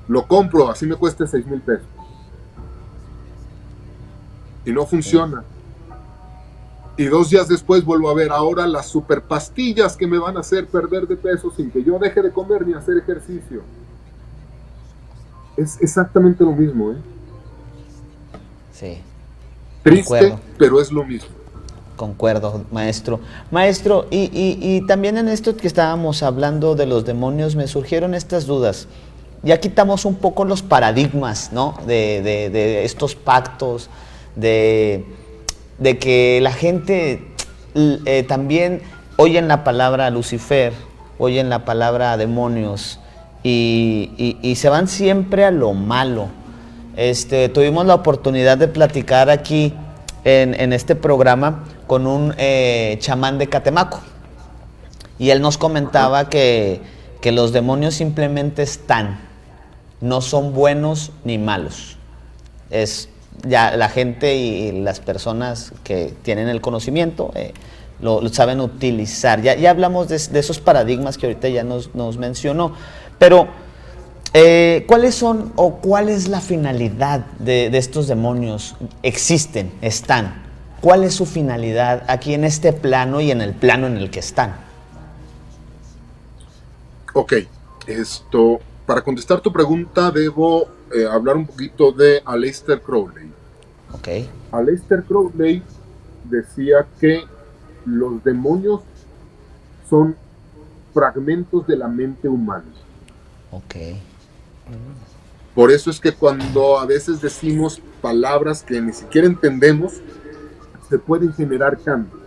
lo compro, así me cueste 6,000 pesos. Y no funciona. Y 2 días después vuelvo a ver ahora las super pastillas que me van a hacer perder de peso sin que yo deje de comer ni hacer ejercicio. Es exactamente lo mismo, ¿eh? Sí. Triste, Concuerdo. pero es lo mismo. Concuerdo, maestro. Maestro, y también en esto que estábamos hablando de los demonios, me surgieron estas dudas. Ya quitamos un poco los paradigmas, ¿no? De estos pactos, de que la gente también oyen la palabra Lucifer, oyen la palabra demonios y se van siempre a lo malo. Tuvimos la oportunidad de platicar aquí en este programa con un chamán de Catemaco y él nos comentaba que los demonios simplemente están, no son buenos ni malos. Es ya la gente y las personas que tienen el conocimiento lo saben utilizar. Ya hablamos de esos paradigmas que ahorita ya nos mencionó, pero ¿cuáles son o cuál es la finalidad de estos demonios? ¿Existen? ¿Están? ¿Cuál es su finalidad aquí en este plano y en el plano en el que están? Ok, para contestar tu pregunta debo hablar un poquito de Aleister Crowley. Ok. Aleister Crowley decía que los demonios son fragmentos de la mente humana. Ok. Por eso es que cuando a veces decimos palabras que ni siquiera entendemos, se pueden generar cambios.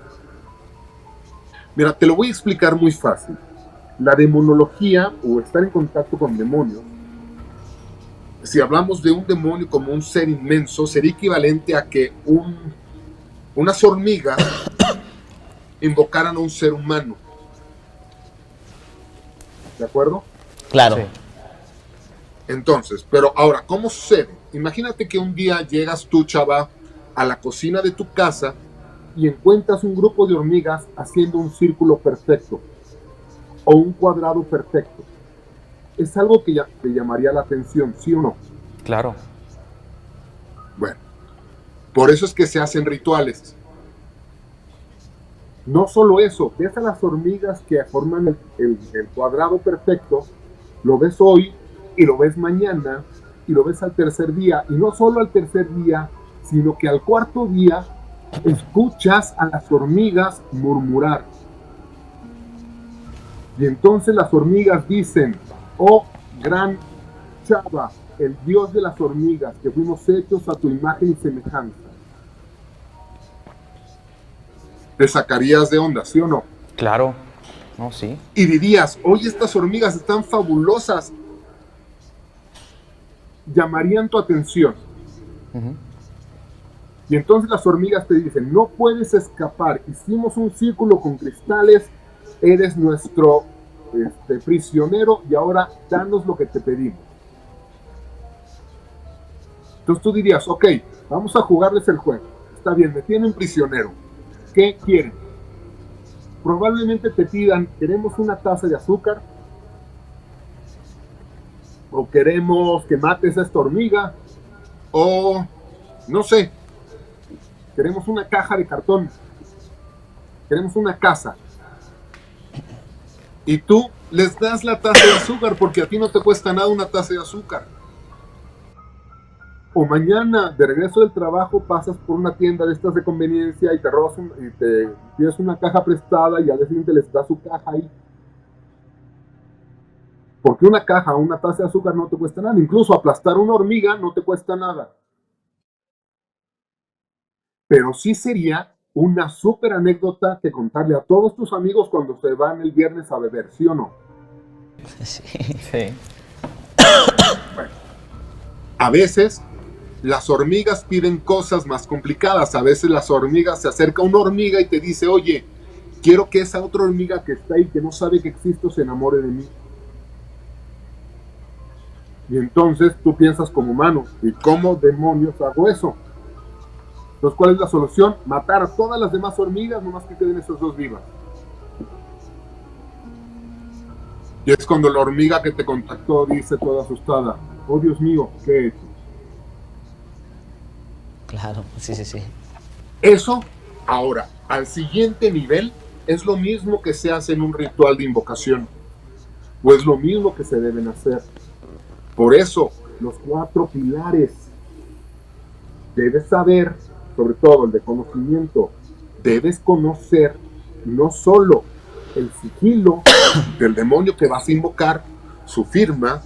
Mira, te lo voy a explicar muy fácil. La demonología, o estar en contacto con demonios, si hablamos de un demonio como un ser inmenso, sería equivalente a que unas hormigas invocaran a un ser humano. ¿De acuerdo? Claro. Sí. Entonces, pero ahora, ¿cómo sucede? Imagínate que un día llegas tú, chava, a la cocina de tu casa y encuentras un grupo de hormigas haciendo un círculo perfecto o un cuadrado perfecto. Es algo que ya te llamaría la atención, ¿sí o no? Claro. Bueno, por eso es que se hacen rituales. No solo eso, ves a las hormigas que forman el cuadrado perfecto, lo ves hoy y lo ves mañana y lo ves al tercer día, y no solo al tercer día, sino que al cuarto día escuchas a las hormigas murmurar. Y entonces las hormigas dicen: oh gran Chava, el dios de las hormigas, que fuimos hechos a tu imagen y semejanza. Te sacarías de onda, ¿sí o no? Claro. No, sí. Y dirías: oye, estas hormigas están fabulosas. Llamarían tu atención. Ujú. Y entonces las hormigas te dicen: no puedes escapar, hicimos un círculo con cristales, eres nuestro prisionero y ahora danos lo que te pedimos. Entonces tú dirías: ok, vamos a jugarles el juego. Está bien, me tienen prisionero. ¿Qué quieren? Probablemente te pidan: queremos una taza de azúcar, o queremos que mates a esta hormiga, o no sé, queremos una caja de cartón, queremos una casa. Y tú les das la taza de azúcar porque a ti no te cuesta nada una taza de azúcar. O mañana, de regreso del trabajo, pasas por una tienda de estas de conveniencia y te robas y te pides una caja prestada y al día siguiente les das su caja ahí. Porque una caja o una taza de azúcar no te cuesta nada. Incluso aplastar una hormiga no te cuesta nada. Pero sí sería una súper anécdota que contarle a todos tus amigos cuando se van el viernes a beber, ¿sí o no? Sí. Sí. Bueno, a veces las hormigas piden cosas más complicadas. A veces las hormigas, se acerca una hormiga y te dice: oye, quiero que esa otra hormiga que está ahí, que no sabe que existo, se enamore de mí. Y entonces tú piensas como humano: ¿y cómo demonios hago eso? Entonces, ¿cuál es la solución? Matar a todas las demás hormigas, nomás que queden esas dos vivas. Y es cuando la hormiga que te contactó dice toda asustada: oh Dios mío, ¿qué he hecho? Claro, sí, sí, sí. Eso, ahora, al siguiente nivel, es lo mismo que se hace en un ritual de invocación, o es lo mismo que se deben hacer. Por eso, los 4 pilares. Debes saber, sobre todo el de conocimiento, debes conocer no solo el sigilo del demonio que vas a invocar, su firma,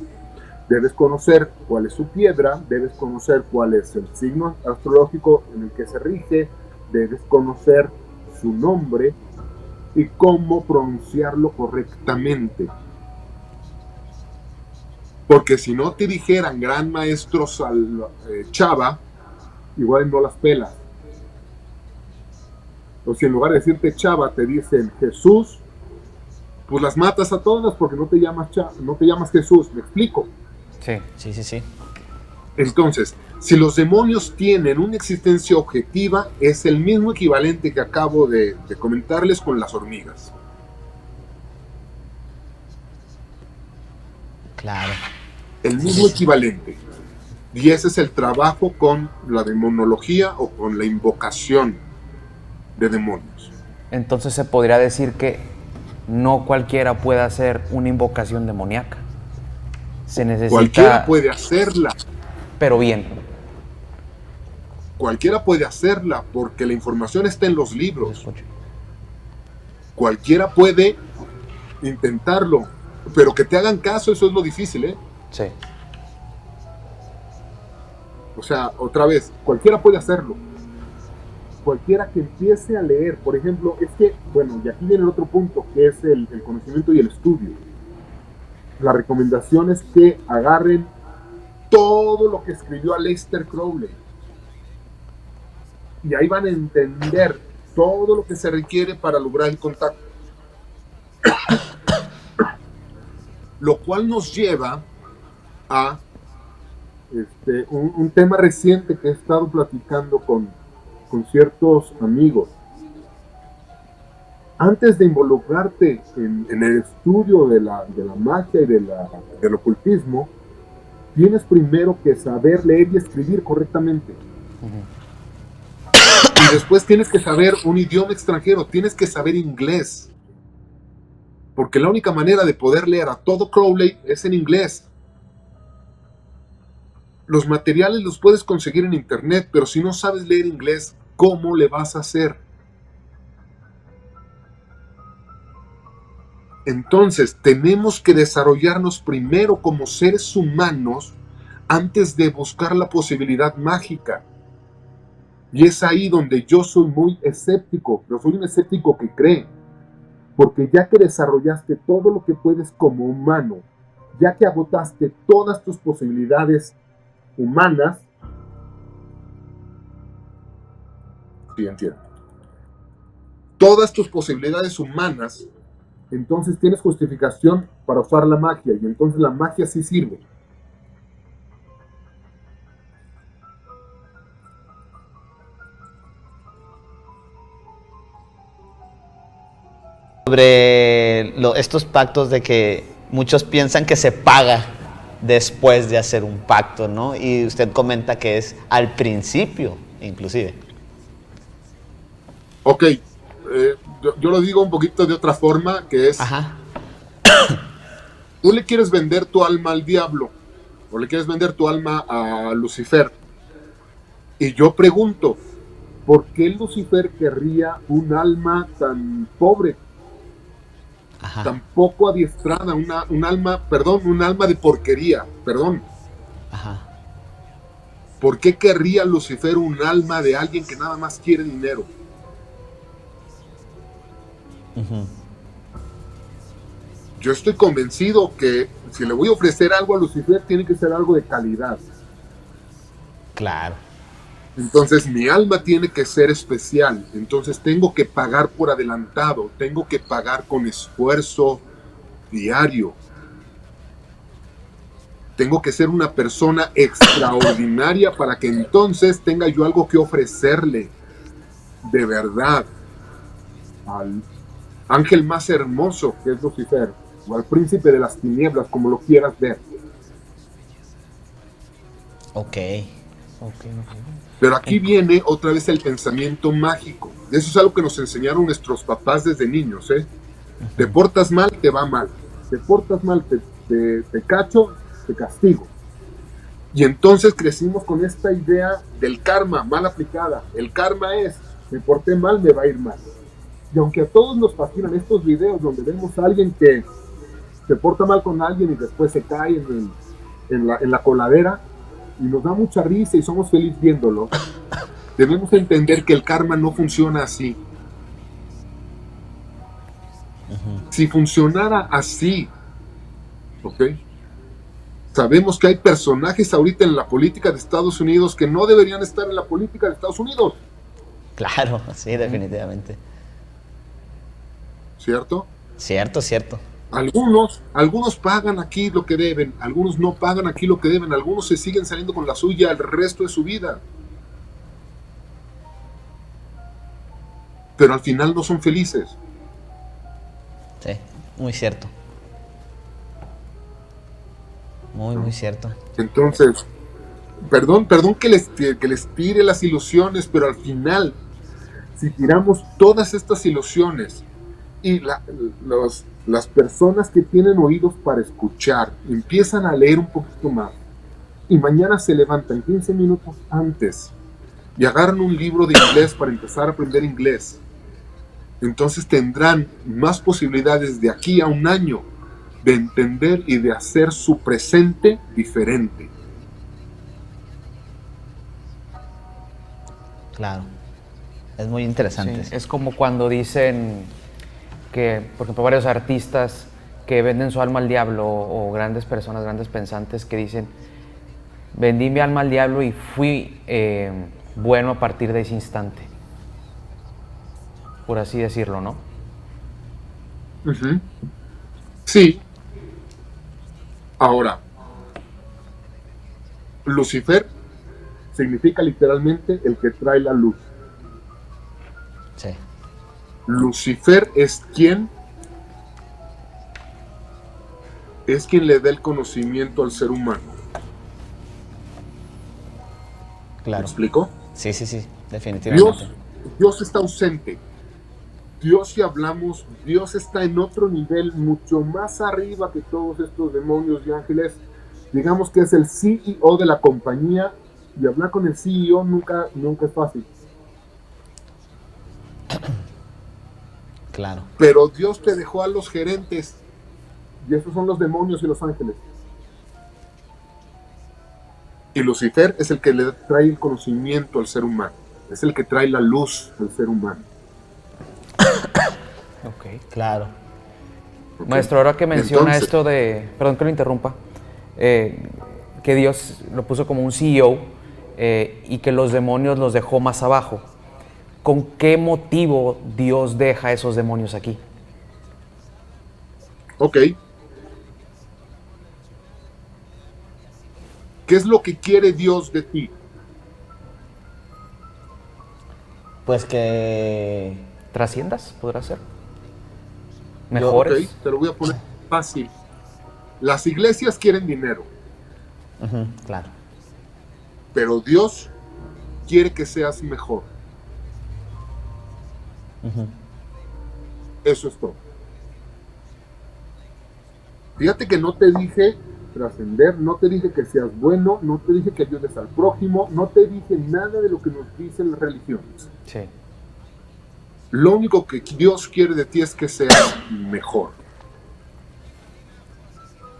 debes conocer cuál es su piedra, debes conocer cuál es el signo astrológico en el que se rige, debes conocer su nombre y cómo pronunciarlo correctamente. Porque si no te dijeran gran maestro Chava, igual no las pelas. O si en lugar de decirte Chava te dicen Jesús, pues las matas a todas porque no te llamas Jesús. ¿Me explico? Sí. Sí, sí, sí. Entonces, si los demonios tienen una existencia objetiva, es el mismo equivalente que acabo de comentarles con las hormigas. Claro. El mismo equivalente. Y ese es el trabajo con la demonología o con la invocación de demonios. Entonces se podría decir que no cualquiera puede hacer una invocación demoníaca. Se necesita... Cualquiera puede hacerla. Pero bien. Cualquiera puede hacerla porque la información está en los libros. Cualquiera puede intentarlo, pero que te hagan caso, eso es lo difícil, ¿eh? Sí. O sea, otra vez, cualquiera puede hacerlo. Cualquiera que empiece a leer, por ejemplo, es que, bueno, y aquí viene el otro punto, que es el conocimiento y el estudio. La recomendación es que agarren todo lo que escribió Aleister Crowley. Y ahí van a entender todo lo que se requiere para lograr el contacto. Lo cual nos lleva a un tema reciente que he estado platicando con ciertos amigos. Antes de involucrarte en el estudio de la magia y del ocultismo, tienes primero que saber leer y escribir correctamente. Y después tienes que saber un idioma extranjero, tienes que saber inglés. Porque la única manera de poder leer a todo Crowley es en inglés. Los materiales los puedes conseguir en internet, pero si no sabes leer inglés, ¿cómo le vas a hacer? Entonces, tenemos que desarrollarnos primero como seres humanos antes de buscar la posibilidad mágica. Y es ahí donde yo soy muy escéptico. Yo soy un escéptico que cree. Porque ya que desarrollaste todo lo que puedes como humano, ya que agotaste todas tus posibilidades humanas, sí, entiendo, todas tus posibilidades humanas, entonces tienes justificación para usar la magia, y entonces la magia sí sirve. Sobre estos pactos de que muchos piensan que se paga después de hacer un pacto, ¿no? Y usted comenta que es al principio, inclusive. Ok, yo lo digo un poquito de otra forma, que es, Ajá. tú le quieres vender tu alma al diablo, o le quieres vender tu alma a Lucifer, y yo pregunto, ¿por qué Lucifer querría un alma tan pobre? Ajá. Tan poco adiestrada, un alma de porquería, perdón. Ajá. ¿Por qué querría Lucifer un alma de alguien que nada más quiere dinero? Uh-huh. Yo estoy convencido que si le voy a ofrecer algo a Lucifer, tiene que ser algo de calidad. Claro. Entonces mi alma tiene que ser especial, entonces tengo que pagar por adelantado, tengo que pagar con esfuerzo diario. Tengo que ser una persona extraordinaria para que entonces tenga yo algo que ofrecerle de verdad al ángel más hermoso que es Lucifer, o al príncipe de las tinieblas, como lo quieras ver. Ok. Pero aquí viene otra vez el pensamiento mágico. Eso es algo que nos enseñaron nuestros papás desde niños, ¿eh? Te portas mal, te va mal. Te portas mal, te cacho, te castigo. Y entonces crecimos con esta idea del karma mal aplicada. El karma es, me porté mal, me va a ir mal. Y aunque a todos nos fascinan estos videos donde vemos a alguien que se porta mal con alguien y después se cae en la coladera, y nos da mucha risa y somos felices viéndolo, debemos entender que el karma no funciona así. Si funcionara así, ¿ok? Sabemos que hay personajes ahorita en la política de Estados Unidos que no deberían estar en la política de Estados Unidos. Claro, sí, definitivamente. ¿Cierto? Cierto. Algunos pagan aquí lo que deben, algunos no pagan aquí lo que deben, algunos se siguen saliendo con la suya el resto de su vida. Pero al final no son felices. Sí, muy cierto. Muy cierto. Entonces, perdón que les tire las ilusiones, pero al final, si tiramos todas estas ilusiones y las personas que tienen oídos para escuchar empiezan a leer un poquito más y mañana se levantan 15 minutos antes y agarran un libro de inglés para empezar a aprender inglés, entonces tendrán más posibilidades de aquí a un año de entender y de hacer su presente diferente. Claro. Es muy interesante. Sí, es como cuando dicen que, por ejemplo, varios artistas que venden su alma al diablo o grandes personas, grandes pensantes que dicen vendí mi alma al diablo y fui bueno a partir de ese instante, por así decirlo, ¿no? Ujú. Sí. Ahora, Lucifer significa literalmente el que trae la luz. Sí. Lucifer es quien le da el conocimiento al ser humano. ¿Me Claro. explico? Sí, definitivamente. Dios está ausente. Dios, si hablamos, Dios está en otro nivel, mucho más arriba que todos estos demonios y ángeles. Digamos que es el CEO de la compañía, y hablar con el CEO nunca es fácil. Claro. Pero Dios te dejó a los gerentes, y esos son los demonios y los ángeles. Y Lucifer es el que le trae el conocimiento al ser humano, es el que trae la luz al ser humano. Ok. Claro. Okay. Maestro, ahora que menciona Entonces, esto de, perdón que lo interrumpa, que Dios lo puso como un CEO y que los demonios los dejó más abajo. ¿Con qué motivo Dios deja esos demonios aquí? ok. ¿Qué es lo que quiere Dios de ti? Pues que... ¿Trasciendas? ¿Podrá ser? Ok, ¿Mejores? te lo voy a poner fácil. Las iglesias quieren dinero, claro. pero Dios quiere que seas mejor. Eso es todo. Fíjate que no te dije trascender, no te dije que seas bueno, no te dije que ayudes al prójimo, no te dije nada de lo que nos dicen las religiones. Sí. Lo único que Dios quiere de ti es que seas mejor.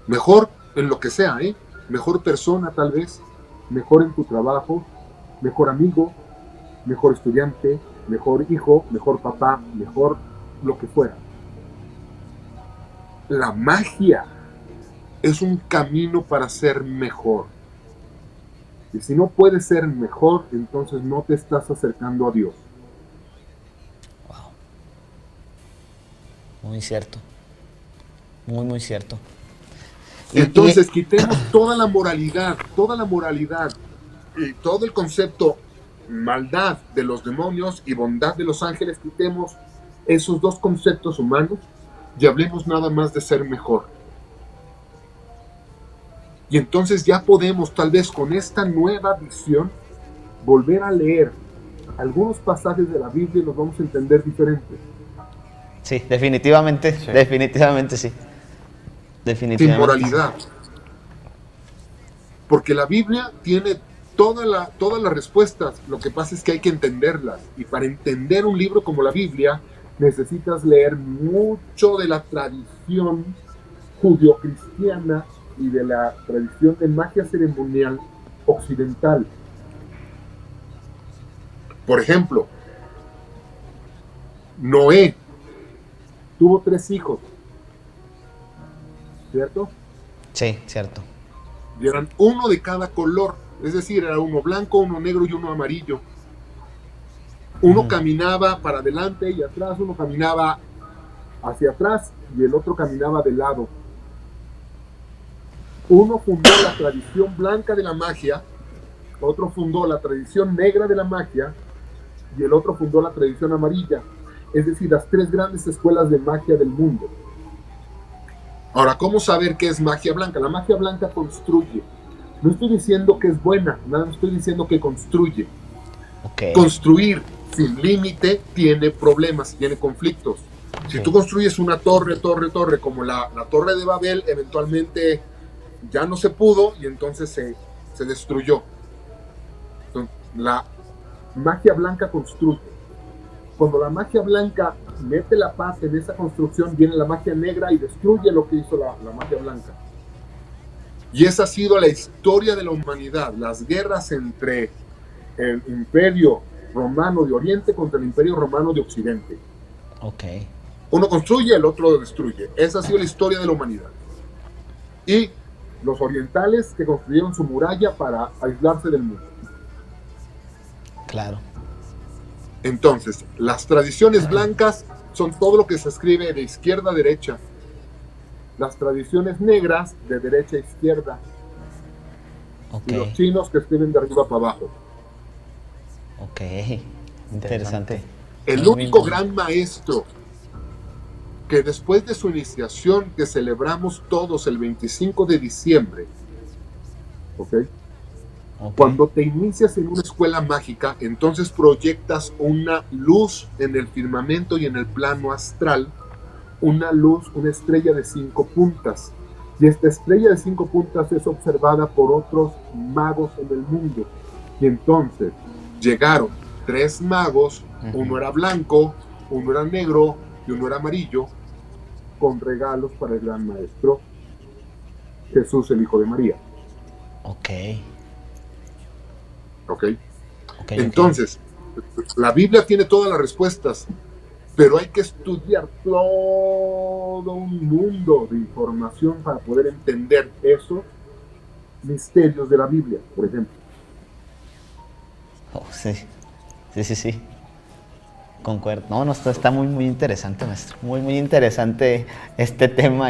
Mejor en lo que sea, ¿eh? Mejor persona tal vez, mejor en tu trabajo, mejor amigo, mejor estudiante, mejor hijo, mejor papá, mejor lo que fuera. La magia es un camino para ser mejor. Y si no puedes ser mejor, entonces no te estás acercando a Dios. Muy cierto. Muy cierto. Entonces quitemos toda la moralidad y todo el concepto maldad de los demonios y bondad de los ángeles, quitemos esos dos conceptos humanos y hablemos nada más de ser mejor. Y entonces ya podemos, tal vez con esta nueva visión, volver a leer algunos pasajes de la Biblia y los vamos a entender diferentes. Sí, definitivamente sí. Definitivamente sí. Sin moralidad. Porque la Biblia tiene todas las respuestas. Lo que pasa es que hay que entenderlas. Y para entender un libro como la Biblia, necesitas leer mucho de la tradición judio-cristiana y de la tradición de magia ceremonial occidental. Por ejemplo, Noé tuvo 3 hijos, ¿cierto? Sí, cierto. Y eran uno de cada color, es decir, era uno blanco, uno negro y uno amarillo. Uno caminaba para adelante y atrás, uno caminaba hacia atrás y el otro caminaba de lado. Uno fundó la tradición blanca de la magia, otro fundó la tradición negra de la magia y el otro fundó la tradición amarilla. Es decir, las 3 grandes escuelas de magia del mundo. Ahora, ¿cómo saber qué es magia blanca? La magia blanca construye. No estoy diciendo que es buena, nada más estoy diciendo que construye. Okay. Construir sin límite tiene problemas, tiene conflictos. Si tú construyes una torre, como la Torre de Babel, eventualmente ya no se pudo y entonces se destruyó. Entonces, la magia blanca construye. Cuando la magia blanca mete la paz en esa construcción, viene la magia negra y destruye lo que hizo la magia blanca. Y esa ha sido la historia de la humanidad, las guerras entre el Imperio Romano de Oriente contra el Imperio Romano de Occidente. Okay. Uno construye, el otro destruye. Esa ha sido la historia de la humanidad. Y los orientales que construyeron su muralla para aislarse del mundo. Claro. Entonces, las tradiciones blancas son todo lo que se escribe de izquierda a derecha. Las tradiciones negras de derecha a izquierda. Ok. Y los chinos que escriben de arriba para abajo. Ok. Interesante. El único gran maestro que después de su iniciación, que celebramos todos el 25 de diciembre, ¿ok? Cuando te inicias en una escuela mágica, entonces proyectas una luz en el firmamento y en el plano astral, una luz, una estrella de 5 puntas. Y esta estrella de 5 puntas es observada por otros magos en el mundo. Y entonces llegaron 3 magos, uno era blanco, uno era negro y uno era amarillo, con regalos para el gran maestro Jesús, el hijo de María. Ok. Entonces, la Biblia tiene todas las respuestas, pero hay que estudiar todo un mundo de información para poder entender esos misterios de la Biblia, por ejemplo. Oh, sí. Concuerdo. No, está muy interesante, maestro. Muy interesante este tema.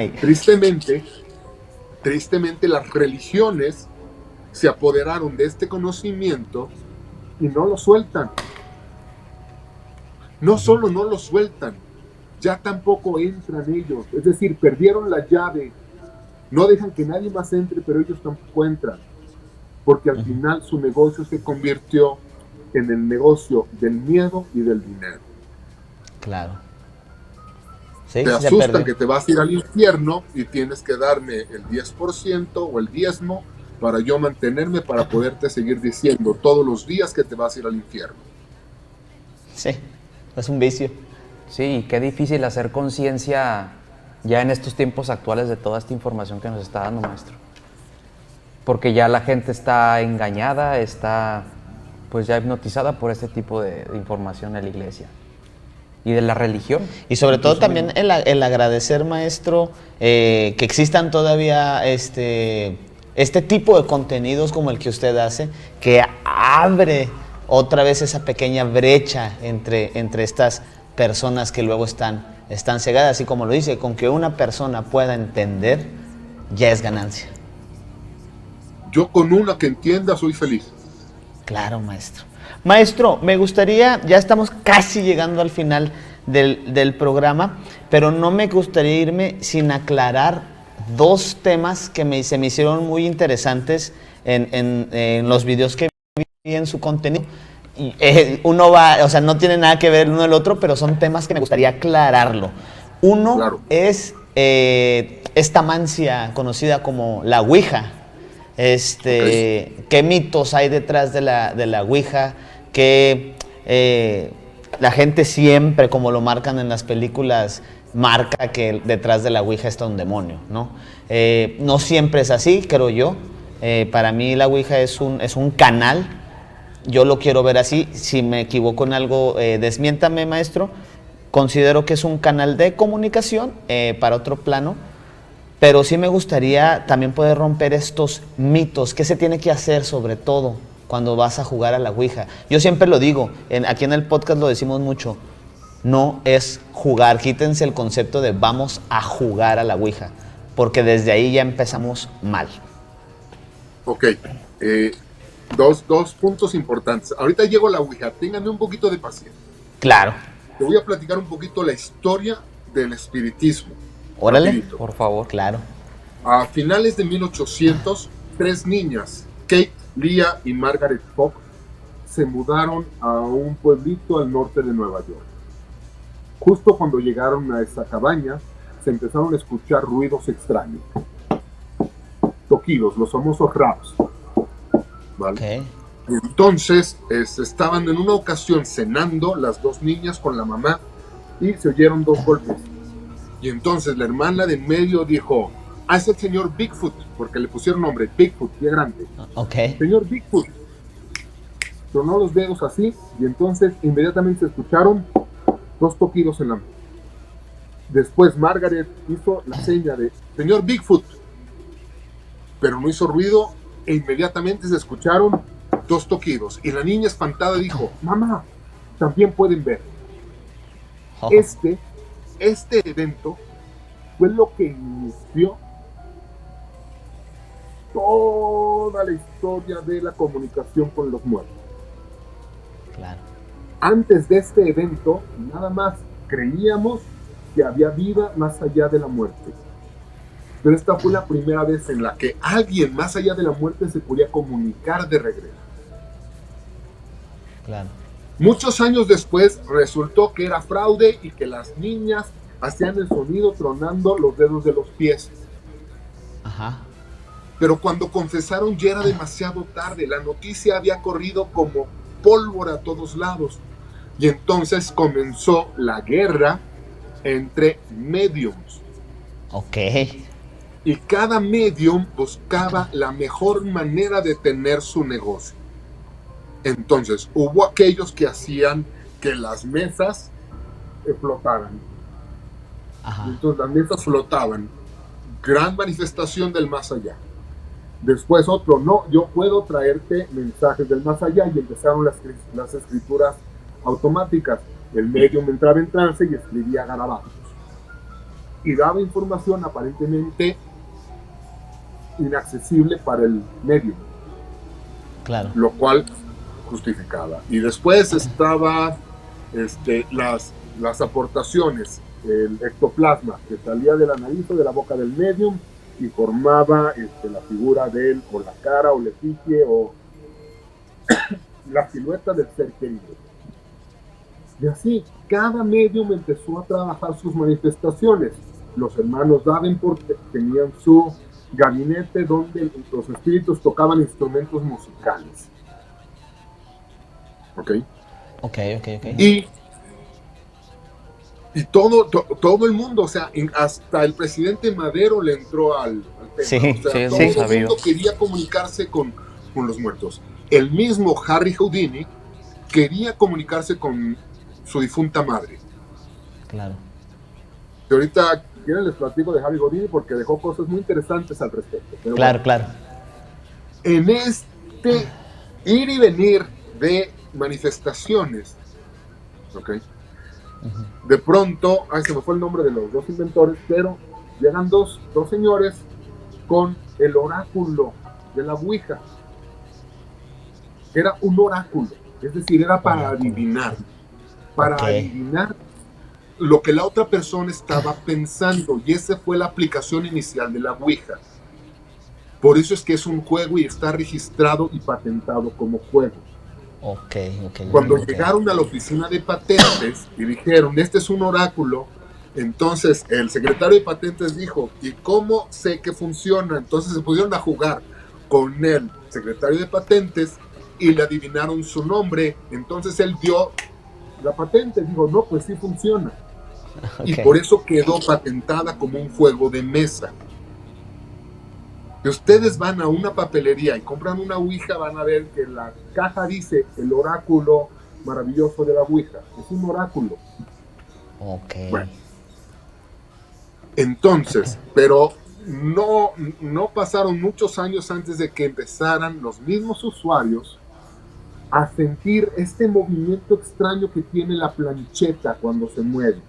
Tristemente, las religiones se apoderaron de este conocimiento y no lo sueltan. No solo no lo sueltan, ya tampoco entran ellos. Es decir, perdieron la llave. No dejan que nadie más entre, pero ellos tampoco entran. Porque al final su negocio se convirtió en el negocio del miedo y del dinero. Claro. Sí, te asustan que te vas a ir al infierno y tienes que darme el 10% o el diezmo para yo mantenerme, para poderte seguir diciendo todos los días que te vas a ir al infierno. Sí, es un vicio. Sí, qué difícil hacer conciencia ya en estos tiempos actuales de toda esta información que nos está dando, maestro. Porque ya la gente está engañada, está pues ya hipnotizada por este tipo de información de la iglesia y de la religión. Y sobre todo también el agradecer, maestro, que existan todavía este tipo de contenidos como el que usted hace, que abre otra vez esa pequeña brecha entre estas personas que luego están cegadas, así como lo dice, con que una persona pueda entender, ya es ganancia. Yo con una que entienda soy feliz. Claro, maestro. Maestro, me gustaría, ya estamos casi llegando al final del programa, pero no me gustaría irme sin aclarar 2 temas que se me hicieron muy interesantes en los videos que vi en su contenido. Uno va, o sea, no tiene nada que ver el uno del otro, pero son temas que me gustaría aclararlo. Uno, claro, es esta mancia conocida como la Ouija. ¿Qué mitos hay detrás de la Ouija? Que la gente siempre, como lo marcan en las películas, marca que detrás de la Ouija está un demonio, ¿no? No siempre es así, creo yo. Para mí la Ouija es un canal. Yo lo quiero ver así. Si me equivoco en algo, desmiéntame, maestro. Considero que es un canal de comunicación para otro plano. Pero sí me gustaría también poder romper estos mitos. ¿Qué se tiene que hacer sobre todo cuando vas a jugar a la Ouija? Yo siempre lo digo, aquí en el podcast lo decimos mucho, no es jugar, quítense el concepto de vamos a jugar a la Ouija, porque desde ahí ya empezamos mal. Ok, dos puntos importantes. Ahorita llego a la Ouija, ténganme un poquito de paciencia. Claro. Te voy a platicar un poquito la historia del espiritismo. Órale, rapidito. por favor. Claro. A finales de 1800, 3 niñas, Kate, Leah y Margaret Fox, se mudaron a un pueblito al norte de Nueva York. Justo cuando llegaron a esa cabaña, se empezaron a escuchar ruidos extraños. Toquidos, los famosos raps. ¿Vale? Okay. Entonces, estaban en una ocasión cenando las 2 niñas con la mamá y se oyeron 2 golpes. Y entonces la hermana de en medio dijo, es el señor Bigfoot, porque le pusieron nombre, Bigfoot, pie grande. Okay. Señor Bigfoot. Tronó los dedos así y entonces inmediatamente se escucharon 2 toquidos en la mano. Después Margaret hizo la seña de, señor Bigfoot. pero no hizo ruido e inmediatamente se escucharon 2 toquidos. Y la niña espantada dijo: mamá, también pueden ver. Oh, Este evento fue lo que inició toda la historia de la comunicación con los muertos. claro. Antes de este evento, nada más creíamos que había vida más allá de la muerte. Pero esta fue la primera vez en la que alguien más allá de la muerte se podía comunicar de regreso. Claro. Muchos años después resultó que era fraude y que las niñas hacían el sonido tronando los dedos de los pies. Ajá. Pero cuando confesaron ya era demasiado tarde. La noticia había corrido como pólvora a todos lados. Y entonces comenzó la guerra entre mediums. Ok. Y cada medium buscaba la mejor manera de tener su negocio. Entonces hubo aquellos que hacían que las mesas flotaran. Ajá. Entonces las mesas flotaban. Gran manifestación del más allá. Después otro: no, yo puedo traerte mensajes del más allá. Y empezaron las escrituras automáticas. El medium entraba en trance y escribía garabatos. Y daba información aparentemente inaccesible para el medium, Claro. lo cual justificaba. Y después estaba las aportaciones, el ectoplasma que salía de la nariz o de la boca del medium y formaba la figura de él, o la cara, o la efigie, o la silueta del ser querido. Y así, cada medium empezó a trabajar sus manifestaciones. Los hermanos Davenport tenían su gabinete donde los espíritus tocaban instrumentos musicales. ¿Ok? Ok. Y todo el mundo, o sea, hasta el presidente Madero le entró al tema. Sí, o sea, sí, todo el mundo quería comunicarse con los muertos. El mismo Harry Houdini quería comunicarse con su difunta madre. Claro. Que ahorita quieren les platico de Harry Houdini porque dejó cosas muy interesantes al respecto. Pero Claro, bueno, claro. en este ir y venir de manifestaciones, ¿ok? De pronto, se me fue el nombre de los 2 inventores, pero llegan dos señores con el oráculo de la Ouija. Era un oráculo, es decir, era para adivinar. Para adivinar lo que la otra persona estaba pensando, y esa fue la aplicación inicial de la Ouija. Por eso es que es un juego y está registrado y patentado como juego. Ok. Cuando llegaron a la oficina de patentes y dijeron: este es un oráculo, entonces el secretario de patentes dijo: ¿y cómo sé que funciona? Entonces se pusieron a jugar con el secretario de patentes y le adivinaron su nombre. Entonces él dio la patente, dijo: no, pues sí funciona. Y por eso quedó patentada como un juego de mesa. Si ustedes van a una papelería y compran una Ouija, van a ver que la caja dice: el oráculo maravilloso de la Ouija. Es un oráculo. Ok. Bueno, entonces, pero no pasaron muchos años antes de que empezaran los mismos usuarios a sentir este movimiento extraño que tiene la plancheta cuando se mueve.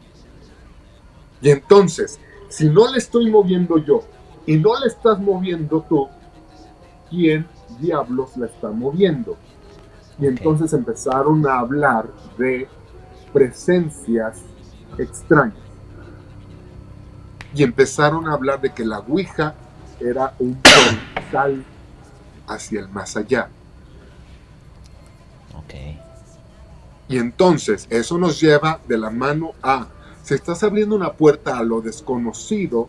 Y entonces, si no le estoy moviendo yo y no la estás moviendo tú, ¿quién diablos la está moviendo? Y entonces empezaron a hablar de presencias extrañas. Y empezaron a hablar de que la Ouija era un portal hacia el más allá. Ok. Y entonces eso nos lleva de la mano a: si estás abriendo una puerta a lo desconocido,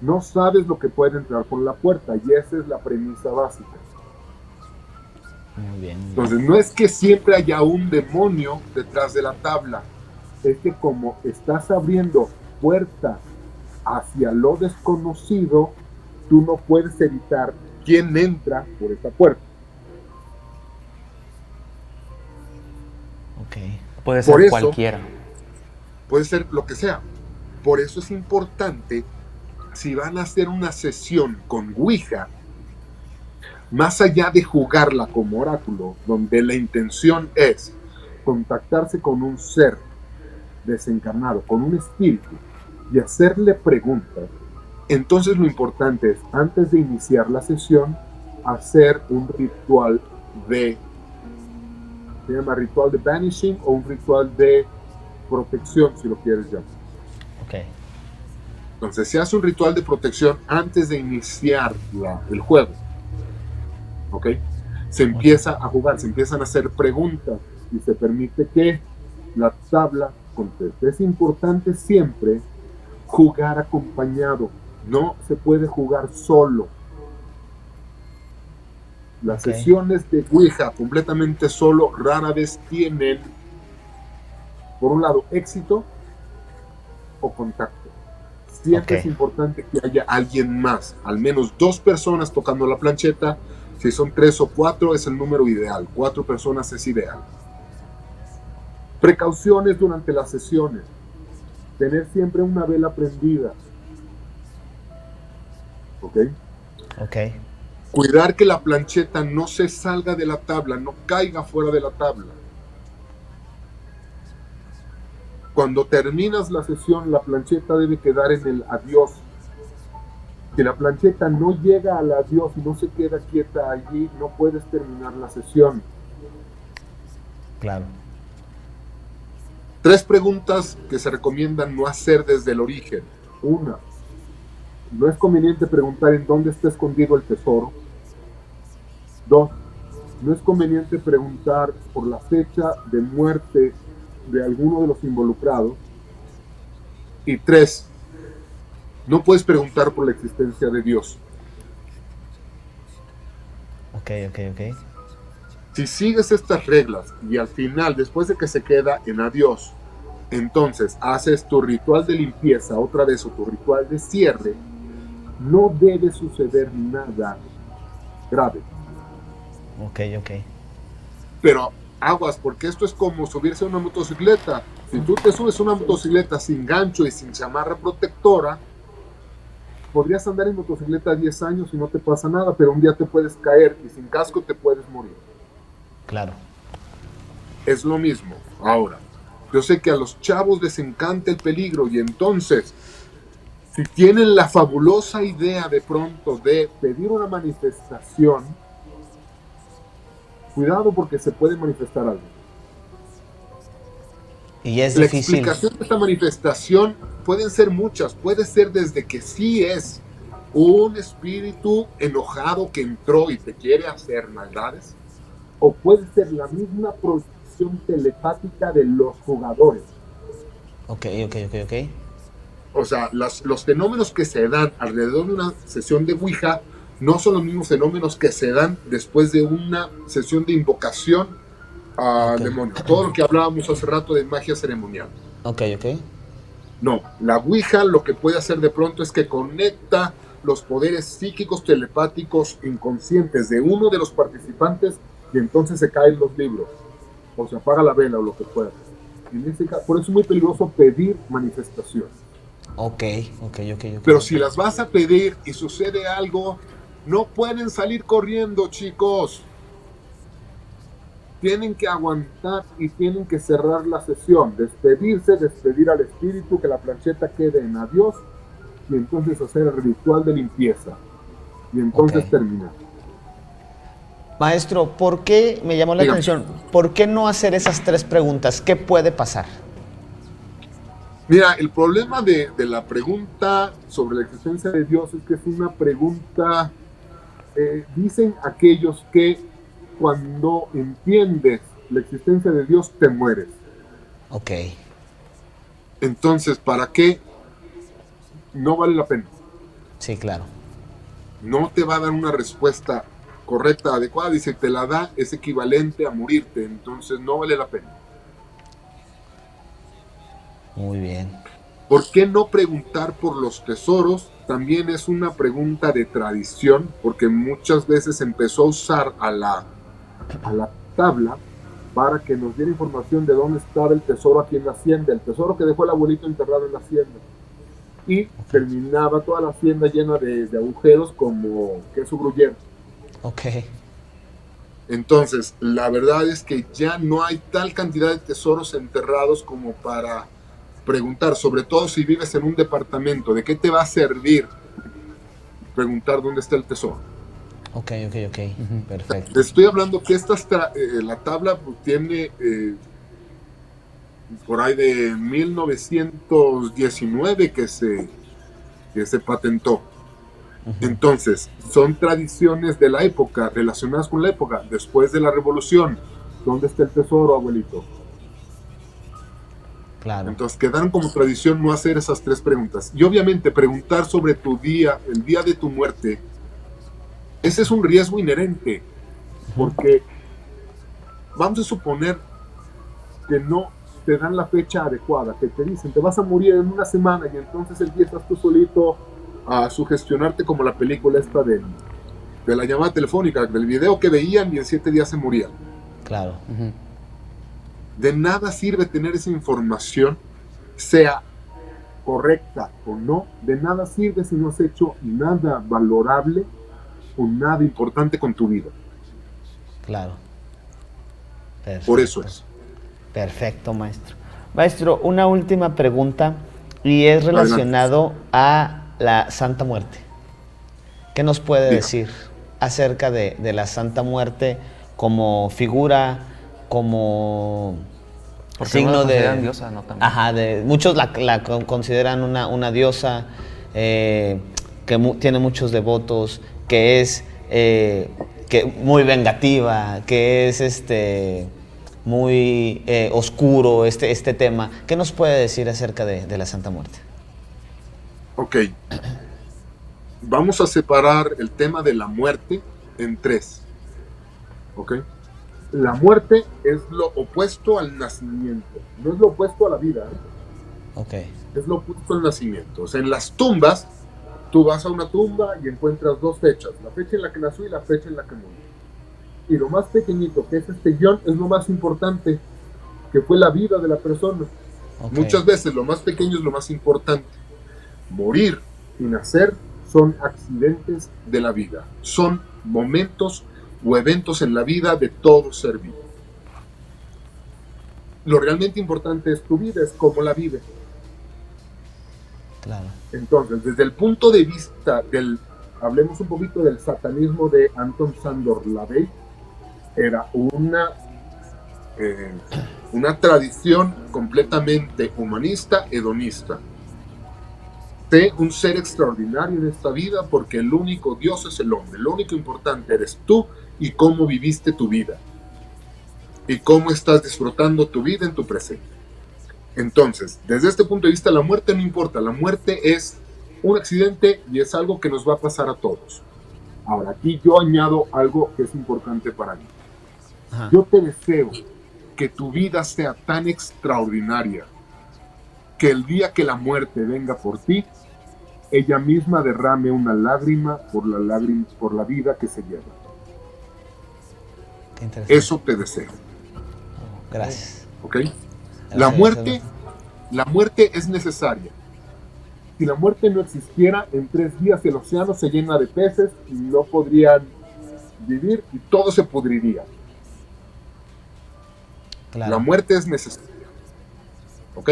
no sabes lo que puede entrar por la puerta, y esa es la premisa básica. Muy bien. Entonces no es que siempre haya un demonio detrás de la tabla, es que como estás abriendo puertas hacia lo desconocido, tú no puedes evitar quién entra por esa puerta. Ok. Puede ser Por eso, cualquiera. puede ser lo que sea. Por eso es importante si van a hacer una sesión con Ouija, más allá de jugarla como oráculo, donde la intención es contactarse con un ser desencarnado, con un espíritu, y hacerle preguntas, entonces lo importante es, antes de iniciar la sesión, hacer un ritual se llama ritual de banishing o un ritual de protección, si lo quieres llamar. Ok. Entonces se hace un ritual de protección antes de iniciar el juego. ¿Ok? Se empieza a jugar, se empiezan a hacer preguntas y se permite que la tabla conteste. Es importante siempre jugar acompañado. No se puede jugar solo. Las sesiones de Ouija completamente solo rara vez tienen, por un lado, éxito o contacto. Siempre es importante que haya alguien más, al menos 2 personas tocando la plancheta. Si son 3 o 4 es el número ideal, 4 personas es ideal. Precauciones durante las sesiones. Tener siempre una vela prendida. ¿Ok? Ok. Cuidar que la plancheta no se salga de la tabla, no caiga fuera de la tabla. Cuando terminas la sesión, la plancheta debe quedar en el adiós. Si la plancheta no llega al adiós y no se queda quieta allí, no puedes terminar la sesión. Claro. 3 preguntas que se recomiendan no hacer desde el origen. 1. No es conveniente preguntar en dónde está escondido el tesoro. 2. No es conveniente preguntar por la fecha de muerte de alguno de los involucrados. Y 3. No puedes preguntar por la existencia de Dios. Ok. Si sigues estas reglas y al final, después de que se queda en adiós, entonces haces tu ritual de limpieza otra vez o tu ritual de cierre, no debe suceder nada grave. Ok. Pero aguas, porque esto es como subirse a una motocicleta. Si tú te subes a una motocicleta sin gancho y sin chamarra protectora, podrías andar en motocicleta 10 años y no te pasa nada, pero un día te puedes caer y sin casco te puedes morir. Claro. Es lo mismo. Ahora, yo sé que a los chavos les encanta el peligro y entonces, si tienen la fabulosa idea de pronto de pedir una manifestación, cuidado porque se puede manifestar algo. Y es la difícil. La explicación de esta manifestación pueden ser muchas. Puede ser desde que sí es un espíritu enojado que entró y te quiere hacer maldades, o puede ser la misma proyección telepática de los jugadores. Ok. O sea, los fenómenos que se dan alrededor de una sesión de Ouija no son los mismos fenómenos que se dan después de una sesión de invocación a demonios. Todo lo que hablábamos hace rato de magia ceremonial. Ok. No, la Ouija lo que puede hacer de pronto es que conecta los poderes psíquicos telepáticos inconscientes de uno de los participantes y entonces se caen los libros o se apaga la vela o lo que fuera. En ese caso, por eso es muy peligroso pedir manifestaciones. Ok. Pero si las vas a pedir y sucede algo, no pueden salir corriendo, chicos. Tienen que aguantar y tienen que cerrar la sesión, despedir al espíritu, que la plancheta quede en adiós y entonces hacer el ritual de limpieza y entonces terminar. Maestro, ¿por qué me llamó la atención? ¿Por qué no hacer esas 3 preguntas? ¿Qué puede pasar? Mira, el problema de la pregunta sobre la existencia de Dios es que es una pregunta, dicen aquellos que cuando entiendes la existencia de Dios te mueres. Ok. Entonces, ¿para qué? No vale la pena. Sí, claro. No te va a dar una respuesta correcta, adecuada, y si te la da es equivalente a morirte, entonces no vale la pena. Muy bien. ¿Por qué no preguntar por los tesoros? También es una pregunta de tradición, porque muchas veces empezó a usar a la tabla para que nos diera información de dónde estaba el tesoro aquí en la hacienda, el tesoro que dejó el abuelito enterrado en la hacienda. y terminaba toda la hacienda llena de agujeros como queso gruyere. Ok. Entonces, la verdad es que ya no hay tal cantidad de tesoros enterrados como para preguntar, sobre todo si vives en un departamento, ¿de qué te va a servir preguntar dónde está el tesoro? Ok. Perfecto. Te estoy hablando que la tabla pues, tiene por ahí de 1919 que se patentó. Entonces, son tradiciones de la época, relacionadas con la época, después de la revolución. ¿Dónde está el tesoro, abuelito? Claro. Entonces, quedaron como tradición no hacer esas 3 preguntas. Y obviamente, preguntar sobre tu día, el día de tu muerte, ese es un riesgo inherente. Porque vamos a suponer que no te dan la fecha adecuada, que te dicen, te vas a morir en una semana, y entonces empiezas tú solito a sugestionarte como la película esta de la llamada telefónica, del video que veían y en 7 días se morían. Claro. De nada sirve tener esa información, sea correcta o no, de nada sirve si no has hecho nada valorable o nada importante con tu vida. Claro. Perfecto. Por eso es. Perfecto, maestro. Maestro, una última pregunta y es relacionado a la Santa Muerte. ¿Qué nos puede decir acerca de la Santa Muerte como figura, como signo no de diosa, ¿no? También. Ajá, muchos la consideran una diosa que tiene muchos devotos, que es muy vengativa, que es muy oscuro este tema. ¿Qué nos puede decir acerca de la Santa Muerte? Ok. Vamos a separar el tema de la muerte en 3. ¿Ok? La muerte es lo opuesto al nacimiento. No es lo opuesto a la vida. Ok. Es lo opuesto al nacimiento. O sea, en las tumbas, tú vas a una tumba y encuentras 2 fechas. La fecha en la que nació y la fecha en la que murió. Y lo más pequeñito, que es este guión, es lo más importante, que fue la vida de la persona. Okay. Muchas veces lo más pequeño es lo más importante. Morir y nacer son accidentes de la vida. Son momentos o eventos en la vida de todo ser vivo. Lo realmente importante es tu vida, es cómo la vives. Claro. Entonces, desde el punto de vista hablemos un poquito del satanismo de Anton Szandor LaVey, era una tradición completamente humanista, hedonista. Sé un ser extraordinario en esta vida porque el único Dios es el hombre. Lo único importante eres tú y cómo viviste tu vida. Y cómo estás disfrutando tu vida en tu presente. Entonces, desde este punto de vista, la muerte no importa. La muerte es un accidente y es algo que nos va a pasar a todos. Ahora, aquí yo añado algo que es importante para mí. Ajá. Yo te deseo que tu vida sea tan extraordinaria que el día que la muerte venga por ti, ella misma derrame una lágrima por la vida que se lleva. Eso te deseo. Gracias. ¿Ok? La muerte es necesaria. Si la muerte no existiera, en 3 días el océano se llena de peces y no podrían vivir y todo se pudriría. Claro. La muerte es necesaria. ¿Ok?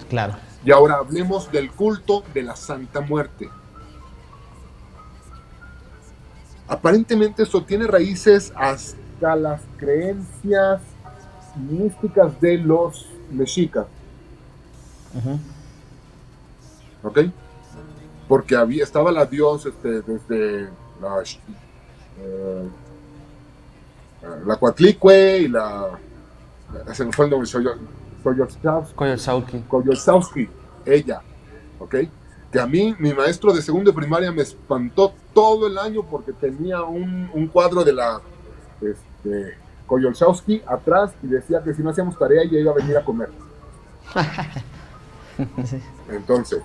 Claro. Y ahora hablemos del culto de la Santa Muerte. Aparentemente esto tiene raíces hasta las creencias místicas de los mexicas. ¿Ok? Porque estaba la diosa desde la Coatlicue y se me fue el nombre, Coyolxauhqui, ella, ¿ok? Que a mí, mi maestro de segundo de primaria me espantó todo el año porque tenía un cuadro de la Coyolxauhqui atrás y decía que si no hacíamos tarea ella iba a venir a comer. Entonces,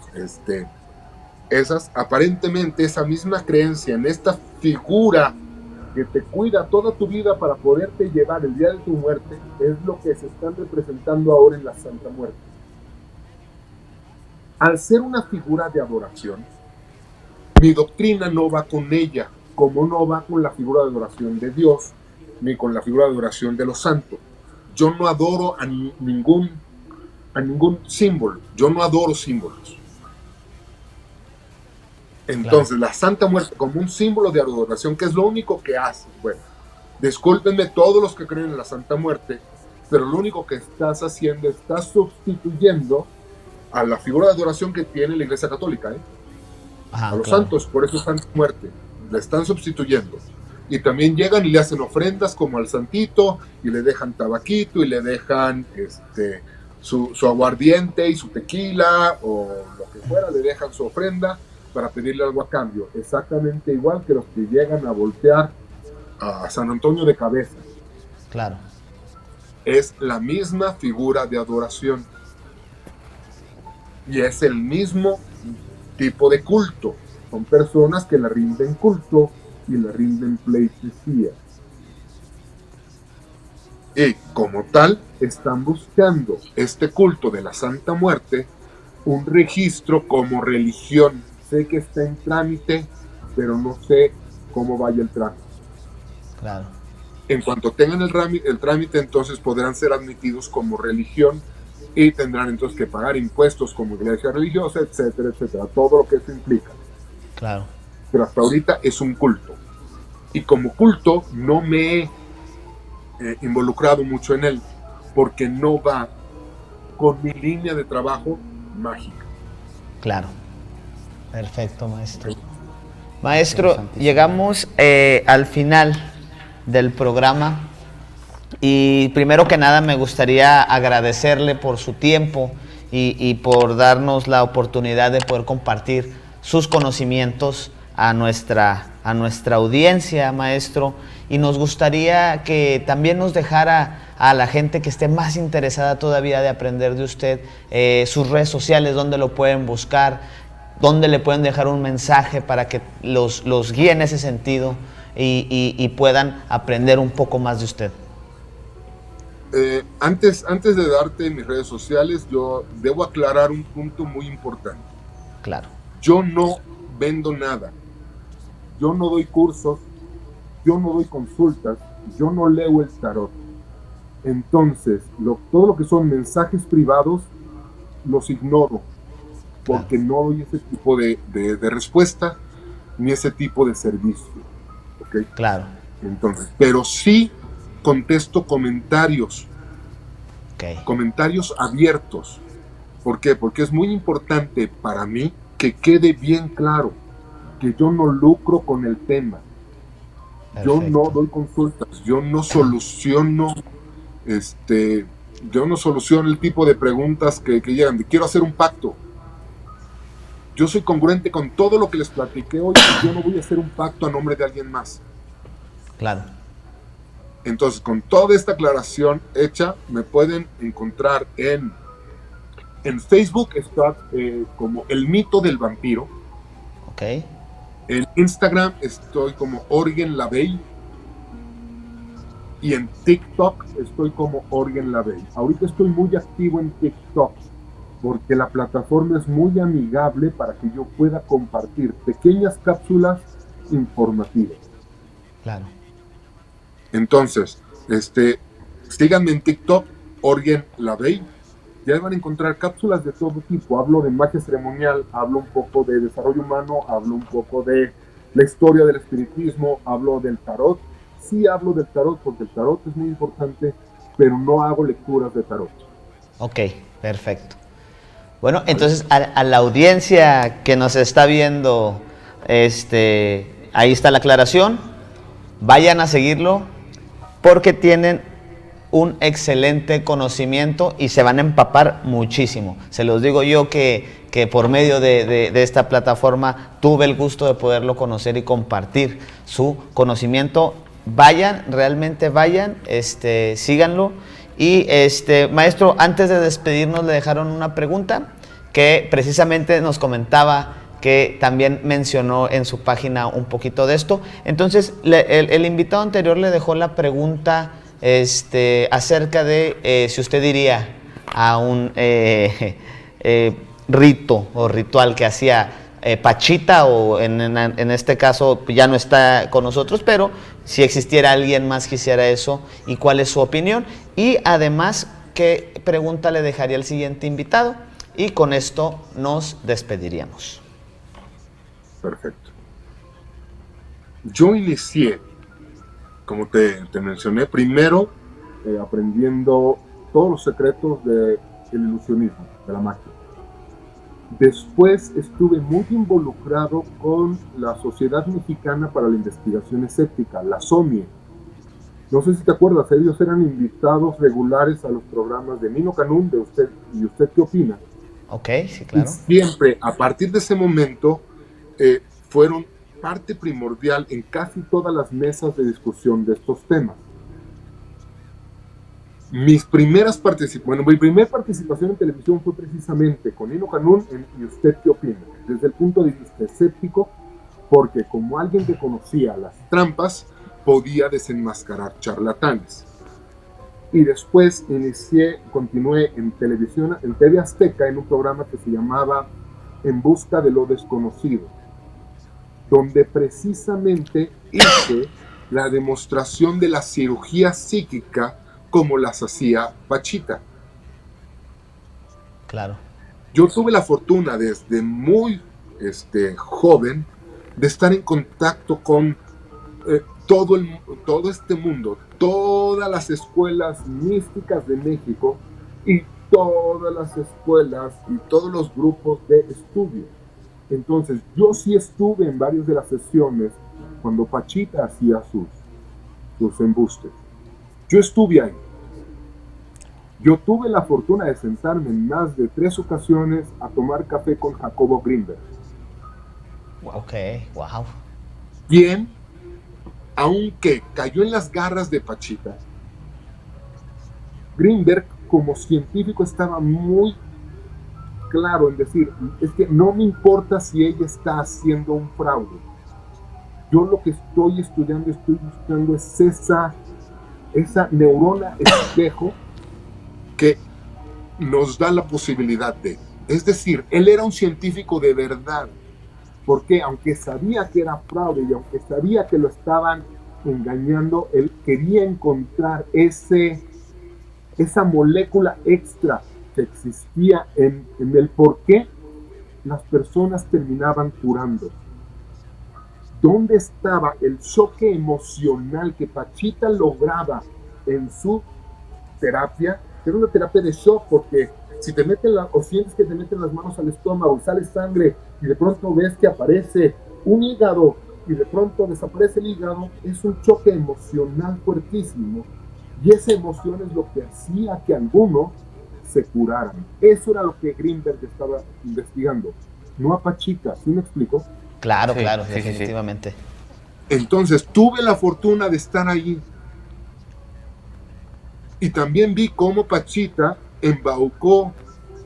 aparentemente esa misma creencia en esta figura que te cuida toda tu vida para poderte llevar el día de tu muerte, es lo que se están representando ahora en la Santa Muerte. Al ser una figura de adoración, mi doctrina no va con ella, como no va con la figura de adoración de Dios, ni con la figura de adoración de los santos. Yo no adoro a ningún símbolo, yo no adoro símbolos. Entonces, la Santa Muerte como un símbolo de adoración, que es lo único que hace. Bueno, discúlpenme todos los que creen en la Santa Muerte, pero lo único que estás haciendo, estás sustituyendo a la figura de adoración que tiene la Iglesia Católica, a los santos, por eso Santa Muerte, le están sustituyendo. Y también llegan y le hacen ofrendas como al santito, y le dejan tabaquito, y le dejan su aguardiente y su tequila, o lo que fuera, le dejan su ofrenda para pedirle algo a cambio. Exactamente igual que los que llegan a voltear a San Antonio de cabeza. Claro. Es la misma figura de adoración. Y es el mismo tipo de culto. Son personas que le rinden culto y le rinden pleitesía. Y como tal, están buscando este culto de la Santa Muerte un registro como religión. Sé que está en trámite, pero no sé cómo vaya el trámite. Claro. En cuanto tengan el trámite, entonces podrán ser admitidos como religión y tendrán entonces que pagar impuestos como iglesia religiosa, etcétera, etcétera. Todo lo que eso implica. Claro. Pero hasta ahorita es un culto. Y como culto no me he involucrado mucho en él, porque no va con mi línea de trabajo mágica. Claro. Perfecto, maestro. Maestro, llegamos al final del programa y primero que nada me gustaría agradecerle por su tiempo y por darnos la oportunidad de poder compartir sus conocimientos a nuestra audiencia, maestro, y nos gustaría que también nos dejara a la gente que esté más interesada todavía de aprender de usted, sus redes sociales, donde lo pueden buscar, donde le pueden dejar un mensaje para que los guíe en ese sentido y puedan aprender un poco más de usted. Antes de darte mis redes sociales, yo debo aclarar un punto muy importante. Claro. Yo no vendo nada. Yo no doy cursos, yo no doy consultas, yo no leo el tarot. Entonces, todo lo que son mensajes privados, los ignoro, porque no doy ese tipo de respuesta, ni ese tipo de servicio. ¿Okay? Claro. Entonces, pero sí contesto comentarios. Okay. Comentarios abiertos. ¿Por qué? Porque es muy importante para mí que quede bien claro que yo no lucro con el tema. Perfecto. Yo no doy consultas, yo no soluciono el tipo de preguntas que llegan de quiero hacer un pacto. Yo soy congruente con todo lo que les platiqué hoy. Yo no voy a hacer un pacto a nombre de alguien más. Claro. Entonces, con toda esta aclaración hecha, me pueden encontrar en Facebook, está como El Mito del Vampiro. Ok. En Instagram estoy como Orgen Lavey. Y en TikTok estoy como Orgen Lavey. Ahorita estoy muy activo en TikTok, porque la plataforma es muy amigable para que yo pueda compartir pequeñas cápsulas informativas. Claro. Entonces, síganme en TikTok, Orgen Lavey. Ya van a encontrar cápsulas de todo tipo. Hablo de magia ceremonial, hablo un poco de desarrollo humano, hablo un poco de la historia del espiritismo, hablo del tarot. Sí hablo del tarot porque el tarot es muy importante, pero no hago lecturas de tarot. Ok, perfecto. Bueno, entonces a la audiencia que nos está viendo, ahí está la aclaración. Vayan a seguirlo porque tienen un excelente conocimiento y se van a empapar muchísimo. Se los digo yo que por medio de esta plataforma tuve el gusto de poderlo conocer y compartir su conocimiento. Vayan, realmente vayan, síganlo. Y maestro, antes de despedirnos le dejaron una pregunta que precisamente nos comentaba que también mencionó en su página un poquito de esto. Entonces, el invitado anterior le dejó la pregunta acerca de si usted diría a rito o ritual que hacía Pachita, o en este caso ya no está con nosotros, pero si existiera alguien más que hiciera eso, y cuál es su opinión, y además qué pregunta le dejaría al siguiente invitado, y con esto nos despediríamos. Perfecto. Yo inicié, como te mencioné, primero aprendiendo todos los secretos del ilusionismo, de la magia. Después estuve muy involucrado con la Sociedad Mexicana para la Investigación Escéptica, la SOMIE. No sé si te acuerdas, ellos eran invitados regulares a los programas de Nino Canún, de Usted y Usted qué opina. Ok, sí, claro. Y siempre, a partir de ese momento, fueron parte primordial en casi todas las mesas de discusión de estos temas. Mi primera participación en televisión fue precisamente con Nino Canún en ¿Y usted qué opina? Desde el punto de vista escéptico, porque como alguien que conocía las trampas, podía desenmascarar charlatanes. Y después continué en televisión, en TV Azteca, en un programa que se llamaba En busca de lo desconocido, donde precisamente hice la demostración de la cirugía psíquica como las hacía Pachita. Claro. Yo tuve la fortuna desde muy joven de estar en contacto con todo este mundo, todas las escuelas místicas de México y todas las escuelas y todos los grupos de estudio. Entonces, yo sí estuve en varias de las sesiones cuando Pachita hacía sus embustes. Yo estuve ahí. Yo tuve la fortuna de sentarme en más de 3 ocasiones a tomar café con Jacobo Greenberg. Ok, wow. Quien, aunque cayó en las garras de Pachita, Greenberg como científico estaba muy claro en decir, es que no me importa si ella está haciendo un fraude. Yo lo que estoy buscando es esa neurona espejo que nos da la posibilidad de. Es decir, él era un científico de verdad, porque aunque sabía que era fraude y aunque sabía que lo estaban engañando, él quería encontrar esa molécula extra que existía en el por qué las personas terminaban curando. ¿Dónde estaba el choque emocional que Pachita lograba en su terapia? Era una terapia de shock, porque si te meten o sientes que te meten las manos al estómago y sale sangre y de pronto ves que aparece un hígado y de pronto desaparece el hígado, es un choque emocional fuertísimo, y esa emoción es lo que hacía que algunos se curaran. Eso era lo que Greenberg estaba investigando, no a Pachita. ¿Sí me explico? Claro, Sí, claro, sí, definitivamente. Entonces tuve la fortuna de estar ahí. Y también vi cómo Pachita embaucó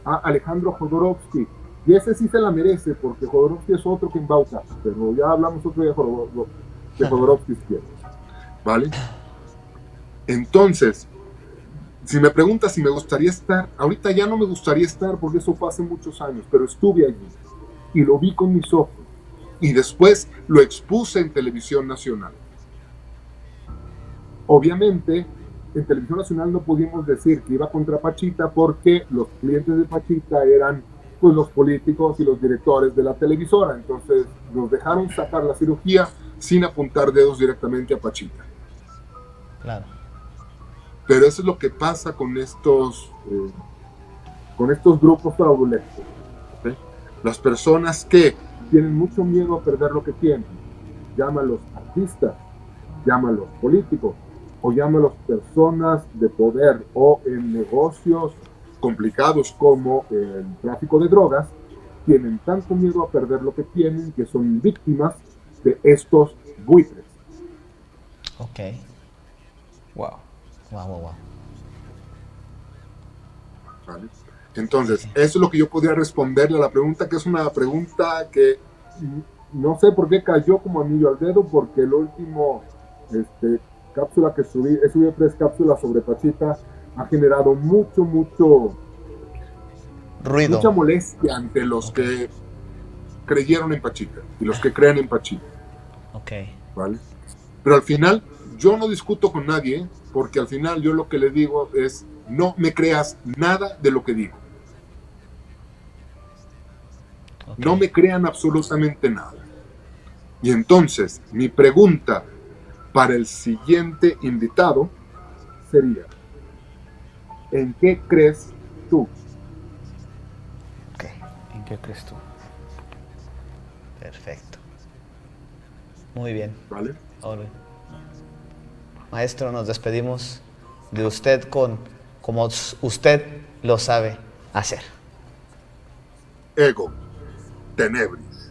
a Alejandro Jodorowsky. Y ese sí se la merece, porque Jodorowsky es otro que embauca. Pero ya hablamos otro día de Jodorowsky, ¿vale? Entonces, si me preguntas si me gustaría estar, ahorita ya no me gustaría estar porque eso fue hace muchos años, pero estuve allí y lo vi con mis ojos. Y después lo expuse en Televisión Nacional. Obviamente, en Televisión Nacional no pudimos decir que iba contra Pachita, porque los clientes de Pachita eran pues los políticos y los directores de la televisora. Entonces nos dejaron sacar la cirugía sin apuntar dedos directamente a Pachita. Claro. Pero eso es lo que pasa con estos grupos fraudulentos, ¿sí? Las personas que tienen mucho miedo a perder lo que tienen, llámalos artistas, llámalos políticos, o llámalos personas de poder, o en negocios complicados como el tráfico de drogas, tienen tanto miedo a perder lo que tienen que son víctimas de estos buitres. Ok. Wow. Wow. ¿Vale? Entonces, eso es lo que yo podría responderle a la pregunta, que es una pregunta que no sé por qué cayó como anillo al dedo, porque el último cápsula que he subido 3 cápsulas sobre Pachita, ha generado mucho ruido. mucha molestia ante los que creyeron en Pachita y los que creen en Pachita. Ok. ¿Vale? Pero al final yo no discuto con nadie, porque al final yo lo que le digo es: no me creas nada de lo que digo. Okay. No me crean absolutamente nada. Y entonces mi pregunta para el siguiente invitado sería: ¿en qué crees tú? Ok. ¿En qué crees tú? Perfecto. Muy bien. ¿Vale? Ahora, maestro, nos despedimos de usted como usted lo sabe hacer. Ego tenebris.